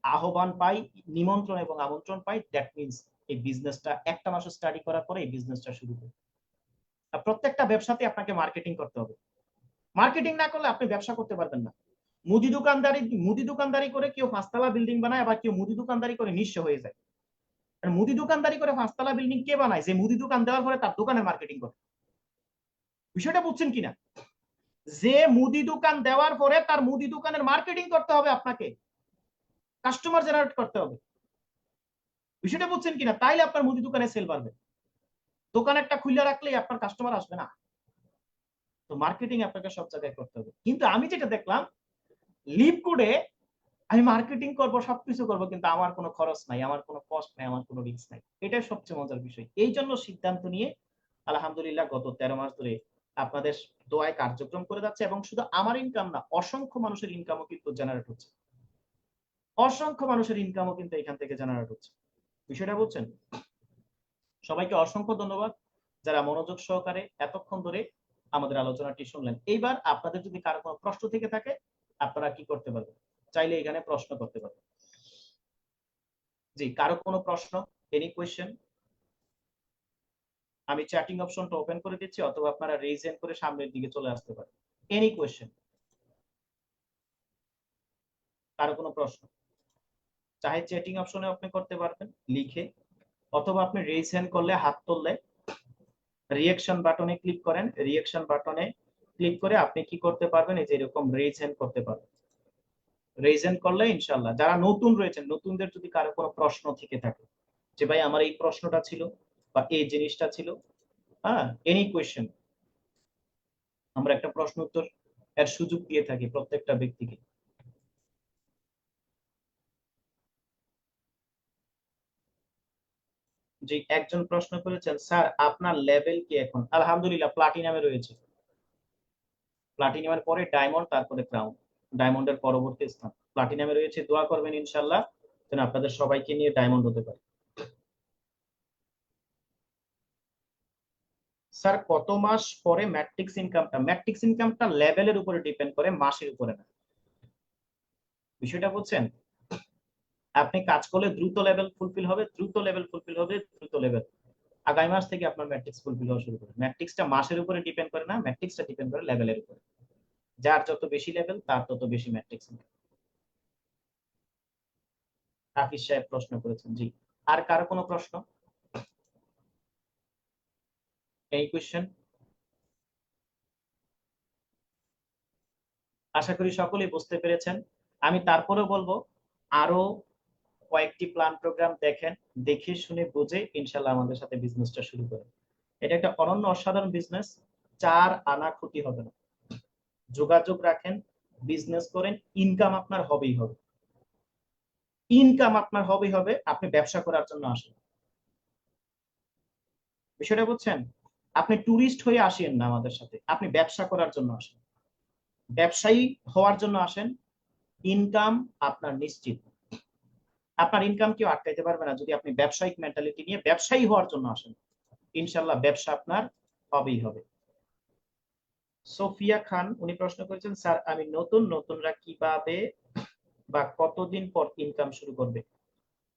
[SPEAKER 5] আহ্বান পাই, নিমন্ত্রণ এবং আমন্ত্রণ পাই। দ্যাট মিনস এই বিজনেসটা একটা মাস স্টাডি করার পরে এই বিজনেসটা শুরু করি। প্রত্যেকটা ব্যবসাতে আপনাকে মার্কেটিং করতে হবে। মার্কেটিং না করলে আপনি ব্যবসা করতে পারবেন না। মুদি দোকানদারি করে কেউ 5 তলা বিল্ডিং বানায়, আবার কেউ মুদি দোকানদারি করে নিঃস্ব হয়ে যায়। আর মুদি দোকানদারি করে 5 তলা বিল্ডিং কে বানায়? যে মুদি দোকান দেওয়ার পরে তার দোকানের মার্কেটিং করে। বিষয়টা বুঝছেন কিনা? যে মুদি দোকান দেওয়ার পরে তার মুদি দোকানের মার্কেটিং করতে হবে, আপনাকে কাস্টমার জেনারেট করতে হবে। বিষয়টা বুঝছেন কিনা? তাইলে আপনার মুদি দোকানে সেল বাড়বে। দোকান একটা খুলে রাখলেই আপনার কাস্টমার আসবে না। তো মার্কেটিং আপনাকে সব জায়গায় করতে হবে। কিন্তু আমি যেটা দেখলাম, লিভ কোডে আমি মার্কেটিং করব, সবকিছু করব, কিন্তু আমার কোনো খরচ নাই, আমার কোনো কস্ট নাই, আমার কোনো রিস্ক নাই। এটাই সবচেয়ে মজার বিষয়। এই জন্য সিদ্ধান্ত নিয়ে আলহামদুলিল্লাহ গত 13 মাস ধরে আপনাদের দোয়ায় কার্যক্রম করে যাচ্ছে। এবং শুধু আমার ইনকাম না, অসংখ্য মানুষের ইনকামও কিন্তু জেনারেট হচ্ছে, অসংখ্য মানুষের ইনকামও কিন্তু এখান থেকে জেনারেট হচ্ছে। বিষয়টা বুঝছেন? সবাইকে অসংখ্য ধন্যবাদ যারা মনোযোগ সহকারে এতক্ষণ ধরে আমাদের আলোচনাটি শুনলেন। এইবার আপনাদের যদি কারো কোনো প্রশ্ন থেকে থাকে, আপনারা কি করতে পারবেন? চাইলে এখানে প্রশ্ন করতে পারবেন। জি, কারো কোনো প্রশ্ন? Any question? আমি চ্যাটিং অপশনটা ওপেন করে দিচ্ছি, অথবা আপনারা রেইজ হ্যান্ড করে সামনের দিকে চলে আসতে পারেন। Any question? কারো কোনো প্রশ্ন? চাহে চ্যাটিং অপশনে আপনি করতে পারবেন লিখে, অথবা আপনি রেইজ হ্যান্ড করলে, হাত তুললে রিঅ্যাকশন বাটনে ক্লিক করেন। রিঅ্যাকশন বাটনে ক্লিক করে আপনি কি করতে পারবেন? এই যে এরকম রেইজ হ্যান্ড করতে পারবেন। রেইজ হ্যান্ড করলে ইনশাআল্লাহ যারা নতুন রয়েছেন, নতুনদের যদি কারো কোনো প্রশ্ন থেকে থাকে যে ভাই আমার এই প্রশ্নটা ছিল বা এই জিনিসটা ছিল, হ্যাঁ এনি কোয়েশ্চেন, আমরা একটা প্রশ্ন উত্তর এর সুযোগ দিয়ে থাকি প্রত্যেকটা ব্যক্তিকে। যে একজন প্রশ্ন করেছেন, স্যার আপনার লেভেল কি এখন? আলহামদুলিল্লাহ প্লাটিনামে রয়েছে। প্লাটিনামের পরে ডায়মন্ড, তারপরে ক্রাউন। ডায়মন্ডের পরবর্তী স্থান প্লাটিনামে রয়েছে। দোয়া করবেন ইনশাআল্লাহ যেন আপনাদের সবাইকে নিয়ে ডায়মন্ড হতে পারে। স্যার কত মাস পরে ম্যাট্রিক্স ইনকামটা? ম্যাট্রিক্স ইনকামটা লেভেলের উপরে ডিপেন্ড করে, মাসের উপরে না। বিষয়টা বুঝছেন? আপনি কাজ করলে দ্রুত লেভেল ফুলফিল হবে, দ্রুত লেভেল ফুলফিল হবে, দ্রুত লেভেল। আগামী মাস থেকে আপনার ম্যাট্রিক্স ফুলফিল হওয়া শুরু করে। ম্যাট্রিক্সটা মাসের উপরে ডিপেন্ড করে না, ম্যাট্রিক্সটা ডিপেন্ড করে লেভেলের উপরে। যার যত বেশি লেভেল তার তত বেশি ম্যাট্রিক্স। হাফিজ সাহেব প্রশ্ন করেছেন। জি, আর কারো কোনো প্রশ্ন? এই কোয়েশ্চেন? আশা করি সকলেই বুঝতে পেরেছেন। আমি তারপরেও বলবো আরো কয়েকটি প্ল্যান প্রোগ্রাম দেখেন, দেখে শুনে বুঝে ইনশাআল্লাহ আমাদের সাথে বিজনেসটা শুরু করেন। এটা একটা অনন্য অসাধারণ বিজনেস, 4 আনা ক্ষতি হবে না। যোগাযোগ রাখেন, বিজনেস করেন, ইনকাম আপনার হবেই হবে। ইনকাম আপনার হবেই হবে, আপনি ব্যবসা করার জন্য আসেন। বিষয়টা বুঝছেন? আপনি ট্যুরিস্ট হয়ে আসেন না আমাদের সাথে, আপনি ব্যবসা করার জন্য আসেন, ব্যবসায়ী হওয়ার জন্য আসেন। ইনকাম আপনার নিশ্চিত, আপনার ইনকাম কেউ আটকাইতে পারবে না যদি আপনি ব্যবসায়িক মেন্টালিটি নিয়ে ব্যবসায়ী হওয়ার জন্য আসেন। ইনশাল্লাহ ব্যবসা আপনার হবেই হবে। সোফিয়া খান উনি প্রশ্ন করেছেন, স্যার আমি নতুনরা কিভাবে বা কতদিন পর ইনকাম শুরু করবে?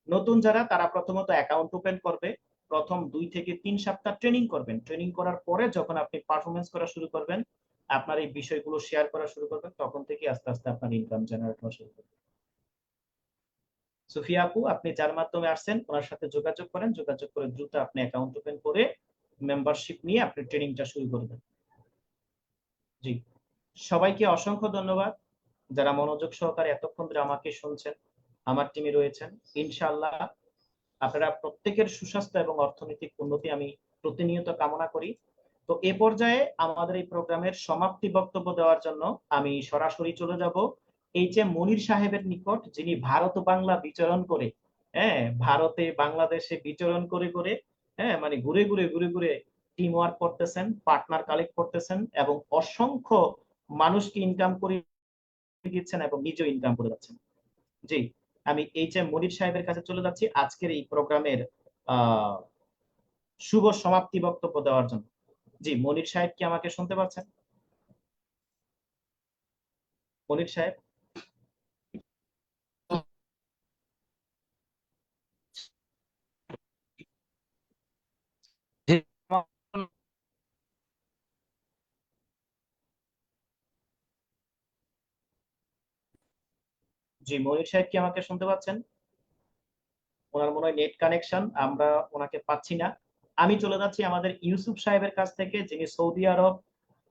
[SPEAKER 5] নতুন যারা, তারা প্রথমত অ্যাকাউন্ট ওপেন করবে, প্রথম 2 থেকে 3 সপ্তাহ ট্রেনিং করবেন। ট্রেনিং করার পরে যখন আপনি পারফরমেন্স করা শুরু করবেন, আপনার এই বিষয়গুলো শেয়ার করা শুরু করবেন, তখন থেকে আস্তে আস্তে আপনার ইনকাম জেনারেট হওয়া শুরু করবে। সুফিয়া আপু, আপনি যার মাধ্যমে আসছেন ওনার সাথে যোগাযোগ করেন, যোগাযোগ করে দ্রুত আপনি অ্যাকাউন্ট ওপেন করে মেম্বারশিপ নিয়ে আপনি ট্রেনিংটা শুরু করবেন। জি, সবাইকে অসংখ্য ধন্যবাদ যারা মনোযোগ সহকারে এতক্ষণ ধরে আমাকে শুনছেন, আমার টিমে রয়েছেন। ইনশাআল্লাহ আপনারা প্রত্যেকের সুস্বাস্থ্য এবং অর্থনৈতিক উন্নতি আমি প্রতিনিয়ত কামনা করি। তো এ পর্যায়ে আমাদের এই প্রোগ্রামের সমাপ্তি বক্তব্য দেওয়ার জন্য আমি সরাসরি চলে যাব এই যে মনির সাহেবের নিকট, যিনি ভারত বাংলা বিচরণ করে, হ্যাঁ, ভারতে বাংলাদেশে বিচরণ করে করে, হ্যাঁ, মানে ঘুরে ঘুরে ঘুরে ঘুরে টিম ওয়ার্ক করতেছেন, পার্টনার কালেক্ট করতেছেন এবং অসংখ্য মানুষকে ইনকাম করে দিচ্ছেন এবং নিজেও ইনকাম করে যাচ্ছেন। জি, আমি এইচ এম মনির সাহেবের কাছে চলে যাচ্ছি আজকের এই প্রোগ্রামের শুভ সমাপ্তি বক্তব্য দেওয়ার জন্য। জি, মনির সাহেব কি আমাকে শুনতে পাচ্ছেন? মনির সাহেব? জি, মনির সাহেব কি আমাকে শুনতে পাচ্ছেন? ওনার মনে হয় নেট কানেকশন, আমরা ওনাকে পাচ্ছি না। আমি চলে যাচ্ছি আমাদের ইউসুফ সাহেবের কাছ থেকে, যিনি সৌদি আরব,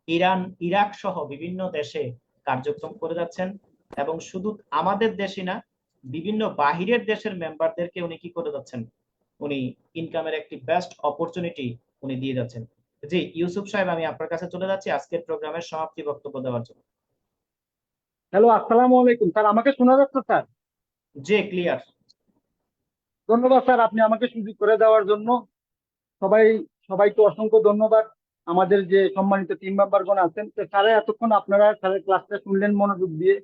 [SPEAKER 5] ইরান, ইরাক সহ বিভিন্ন দেশে কার্যক্রম করে যাচ্ছেন এবং শুধু আমাদের দেশে না, বিভিন্ন বাহিরের দেশের মেম্বারদেরকে উনি কি করে যাচ্ছেন, উনি ইনকামের একটি বেস্ট অপরচুনিটি উনি দিয়ে যাচ্ছেন। জি ইউসুফ সাহেব, আমি আপনার কাছে চলে যাচ্ছি আজকের প্রোগ্রামের সমাপ্তি বক্তব্য দেওয়ার জন্য।
[SPEAKER 3] হ্যালো, আসসালামু আলাইকুম স্যার, আমাকে শোনা যাচ্ছে স্যার?
[SPEAKER 5] জি, ক্লিয়ার।
[SPEAKER 3] ধন্যবাদ স্যার আপনি আমাকে সুযোগ করে দেওয়ার জন্য। সবাই সবাইকে অসংখ্য ধন্যবাদ। আমাদের যে সম্মানিত টিম মেম্বারগণ আছেন, তো স্যারে এতক্ষণ আপনারা স্যারের ক্লাসটা শুনলেন মনোযোগ দিয়ে,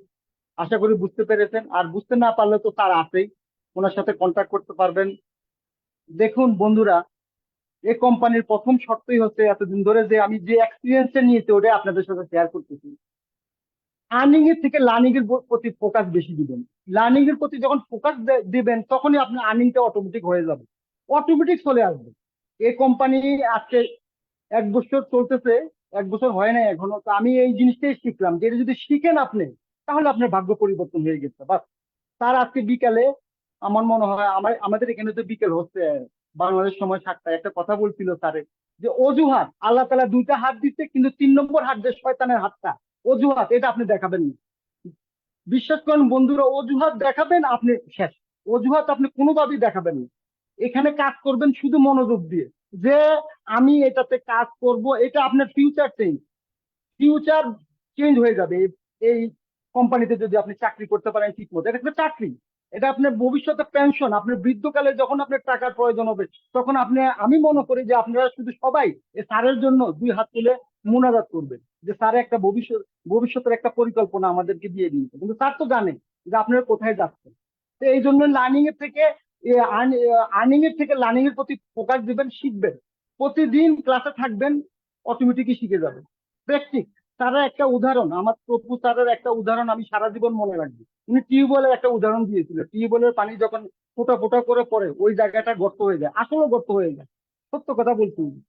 [SPEAKER 3] আশা করি বুঝতে পেরেছেন। আর বুঝতে না পারলে তো স্যার আছেই, ওনার সাথে কন্ট্যাক্ট করতে পারবেন। দেখুন বন্ধুরা, এই কোম্পানির প্রথম শর্তই হচ্ছে এতদিন ধরে যে আমি যে এক্সপিরিয়েন্সটা নিয়েছি ওটা আপনাদের সাথে শেয়ার করতেছি। আর্নিং এর থেকে লার্নিং এর প্রতি ফোকাস বেশি দিবেন। লার্নিং এর প্রতি যখন ফোকাস দিবেন তখনই আপনার আর্নিংটা অটোমেটিক হয়ে যাবে, অটোমেটিক চলে আসবে। এই কোম্পানি আজকে 1 বছর চলতেছে, 1 বছর হয় না এখনো। তো আমি এই জিনিসটাই শিখলাম যে এটা যদি শিখেন আপনি, তাহলে আপনার ভাগ্য পরিবর্তন হয়ে গেছে। বাস। তার আজকে বিকালে আমার মনে হয় আমাদের এখানে তো বিকেল হচ্ছে, বাংলাদেশ সময় 7টায় একটা কথা বলছিল স্যারে, যে অজুহাত আল্লাহ তাআলা 2টা হাত দিচ্ছে, কিন্তু 3 নম্বর হাত যে শয়তানের হাতটা, অজুহাত এটা আপনি দেখাবেন না। বিশ্বাস করেন বন্ধুরা, অজুহাত দেখাবেন আপনি শেষ। অজুহাত আপনি কোনোভাবেই দেখাবেন না। এখানে কাজ করবেন শুধু মনোযোগ দিয়ে, যে আমি এটাতে কাজ করব, এটা আপনার ফিউচার চেঞ্জ হয়ে যাবে। এই কোম্পানিতে যদি আপনি চাকরি করতে পারেন ঠিক মতো, এটা একটা চাকরি, এটা আপনার ভবিষ্যতে পেনশন। আপনার বৃদ্ধকালে যখন আপনার টাকার প্রয়োজন হবে, তখন আপনি, আমি মনে করি যে আপনারা শুধু সবাই এই স্যারের জন্য 2 হাত তুলে মোনাজাত করবেন, যে স্যার একটা ভবিষ্যতের একটা পরিকল্পনা আমাদেরকে দিয়ে দিয়েছে। কিন্তু স্যার তো জানে যে আপনারা কোথায় যাচ্ছেন। তো এই জন্য আর্নিং এর থেকে লার্নিং এর প্রতি ফোকাস দিবেন, শিখবেন, প্রতিদিন ক্লাসে থাকবেন, অটোমেটিকই শিখে যাবেন। প্র্যাকটিস। স্যারের একটা উদাহরণ, আমার প্রভু স্যারের একটা উদাহরণ আমি সারা জীবন মনে রাখবো। উনি টিউবওয়েলের একটা উদাহরণ দিয়েছিল। টিউবওয়েলের পানি যখন ফোঁটা ফোঁটা করে পড়ে, ওই জায়গাটা গর্ত হয়ে যায়, আসলে গর্ত হয়ে যায়। সত্য কথা বলছি উনি।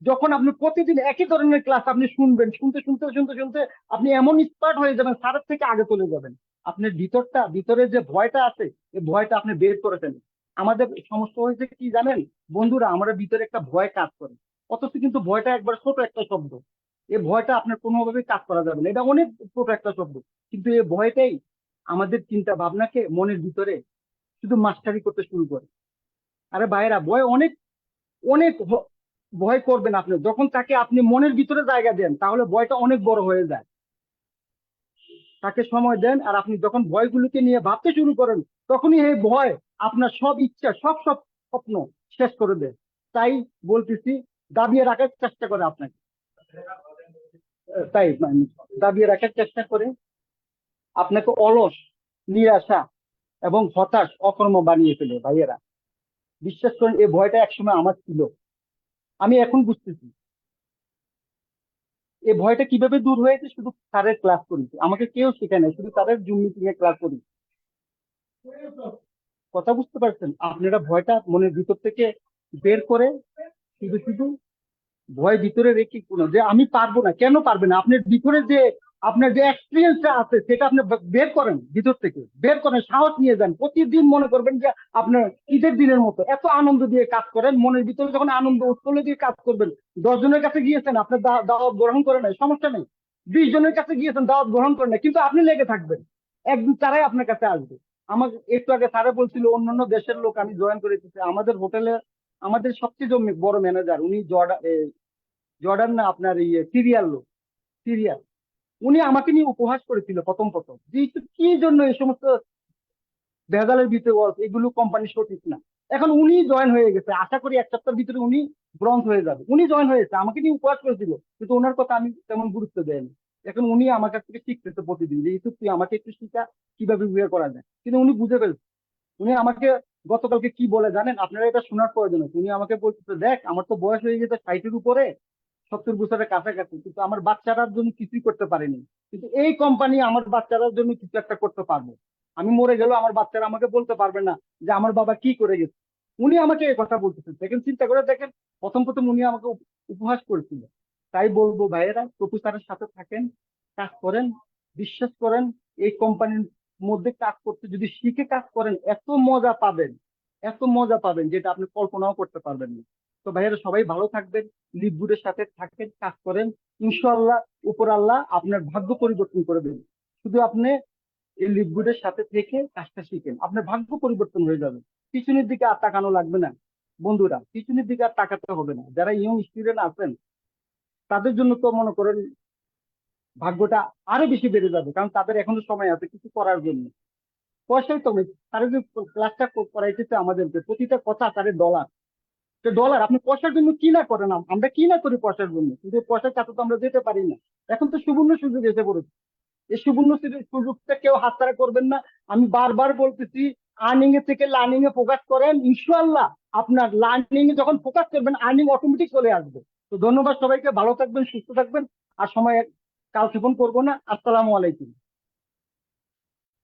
[SPEAKER 3] যখন আপনি প্রতিদিন একই ধরনের ক্লাস আপনি শুনবেন, শুনতে শুনতে শুনতে শুনতে আপনি এমন স্মার্ট হয়ে যাবেন, স্যারের থেকে আগে চলে যাবেন। আপনার ভিতরে যে ভয়টা আছে, এই ভয়টা আপনি বের করে ফেলেন। আমাদের সমস্যা হয়েছে কি জানেন বন্ধুরা, আমাদের ভিতরে একটা ভয় কাজ করে, অথচ কিন্তু ভয়টা একবার ছোট একটা শব্দ। এই ভয়টা আপনার কোনোভাবেই কাজ করা যাবে না, এটা অনেক ছোট একটা শব্দ, কিন্তু এই ভয়টাই আমাদের চিন্তা ভাবনাকে মনের ভিতরে শুধু মাস্টারি করতে শুরু করে। আরে ভাইরা, ভয় অনেক অনেক ভয় করবেন আপনি, যখন তাকে আপনি মনের ভিতরে জায়গা দেন, তাহলে ভয়টা অনেক বড় হয়ে যায়। তাকে সময় দেন, আর আপনি যখন ভয়গুলোকে নিয়ে ভাবতে শুরু করেন তখনই এই ভয় আপনার সব ইচ্ছা সব স্বপ্ন শেষ করে দেয়। তাই বলতেছি, দাবিয়ে রাখার চেষ্টা করে আপনাকে, তাই দাবিয়ে রাখার চেষ্টা করে আপনাকে অলস, নিরাশা এবং হতাশ, অকর্ম বানিয়ে ফেলে। ভাইয়েরা, বিশ্বাস করেন এই ভয়টা একসময় আমার ছিল, আমি এখন বুঝতেছি এই ভয়টা কিভাবে দূর হয়েছে। শুধু স্যারের ক্লাস করেছি, আমাকে কেউ শেখায় নাই, শুধু স্যারের জুম মিটিং এ ক্লাস করি। কথা বুঝতে পারছেন? আপনারা ভয়টা মনের ভিতর থেকে বের করে শুধু শুধু ভয় ভিতরে রেখে কোনো যে আমি পারবো না, কেন পারবেন না? আপনার ভিতরে যে আপনার যে এক্সপিরিয়েন্সটা আছে সেটা আপনি বের করেন, ভিতর থেকে বের করেন, সাহস নিয়ে যান। প্রতিদিন মনে করবেন যে আপনার ঈদের দিনের মতো এত আনন্দ দিয়ে কাজ করেন, মনের ভিতরে যখন আনন্দ উৎফুল্ল দিয়ে কাজ করবেন। 10 জনের কাছে গিয়েছেন, আপনার দাওয়াত গ্রহণ করে নাই, সমস্যা নেই। 20 জনের কাছে গিয়েছেন, দাওয়াত গ্রহণ করে নাই, কিন্তু আপনি লেগে থাকবেন, একদিন তারাই আপনার কাছে আসবে। আমার একটু আগে স্যারে বলছিল অন্যান্য দেশের লোক আমি জয়েন করেছি, আমাদের হোটেলে আমাদের সবচেয়ে বড় ম্যানেজার, উনি জর্ডান না, আপনার সিরিয়াল লোক, সিরিয়াল। উনি আমাকে নিয়ে উপহাস করেছিল প্রথম যে কি জন্য এই সমস্ত ভেজালের ভিতরে এগুলো কোম্পানি সঠিক না। এখন উনি জয়েন হয়ে গেছে, আশা করি 1 সপ্তাহের ভিতরে উনি ব্রঞ্জ হয়ে যাবে। উনি জয়েন হয়েছে, আমাকে নিয়ে উপহাস করেছিল, কিন্তু ওনার কথা আমি তেমন গুরুত্ব দেয়নি। এখন উনি আমার কাছ থেকে শিখতেছে প্রতিদিন যে ইউসুফ তুই আমাকে একটু শিখা কিভাবে বিয়ে করা যায়। কিন্তু উনি বুঝে ফেলছে। উনি আমাকে গতকালকে কি বলে জানেন? আপনারা এটা শোনার প্রয়োজন আছে। উনি আমাকে বলতেছে, দেখ আমার তো বয়স হয়ে গেছে 60-এর উপরে, 70 বছরের কাছাকাছি, কিন্তু আমার বাচ্চারার জন্য কিছুই করতে পারেনি, কিন্তু এই কোম্পানি আমার বাচ্চারার জন্য কিছু একটা করতে পারবে। আমি মরে গেলেও আমার বাচ্চারা আমাকে বলতে পারবে না যে আমার বাবা কি করে গেছে। উনি আমাকে এই কথা বলতেছেন। দেখেন, চিন্তা করে দেখেন, প্রথম উনি আমাকে উপহাস করেছিল। তাই বলবো ভাইয়েরা, টপু স্যারের সাথে থাকেন, কাজ করেন, বিশ্বাস করেন এই কোম্পানির মধ্যে কাজ করতে যদি শিখে কাজ করেন এত মজা পাবেন, এত মজা পাবেন যেটা আপনি কল্পনাও করতে পারবেন না। তো ভাইয়েরা, সবাই ভালো থাকবেন, লিপগুডের সাথে থাকেন, কাজ করেন, ইনশাআল্লাহ উপর আল্লাহ আপনার ভাগ্য পরিবর্তন করে দেবেন। শুধু আপনি এই লিপগুডের সাথে থেকে কাজটা শিখেন, আপনার ভাগ্য পরিবর্তন হয়ে যাবে। পিছনের দিকে আর তাকানো লাগবে না বন্ধুরা, পিছনের দিকে আর তাকাতে হবে না। যারা ইয়ং স্টুডেন্ট আছেন তাদের জন্য তো মনে করেন ভাগ্যটা আরো বেশি বেড়ে যাবে, কারণ তাদের এখনো সময় আছে কিছু করার জন্য। পয়সাই তো তারা যে ক্লাসটা করাইতেছে আমাদেরকে, প্রতিটা কথা তাদের ডলার, ডলার। আপনি পয়সার জন্য কি না করেন, আমরা কি না করি পয়সার জন্য, কিন্তু পয়সার কাছে তো আমরা যেতে পারি না। এখন তো সুবর্ণ সুযোগ এসে পড়েছে, এই সুবর্ণ সুযোগটা কেউ হাতছাড়া করবেন না। আমি বারবার বলতেছি, আর্নিং এর থেকে লার্নিং এ ফোকাস করেন, ইনশাআল্লাহ আপনার লার্নিং এ যখন ফোকাস করবেন আর্নিং অটোমেটিক চলে আসবে। তো ধন্যবাদ সবাইকে, ভালো থাকবেন, সুস্থ থাকবেন, আর সময় কালক্ষেপণ করবো না। আসসালামু আলাইকুম।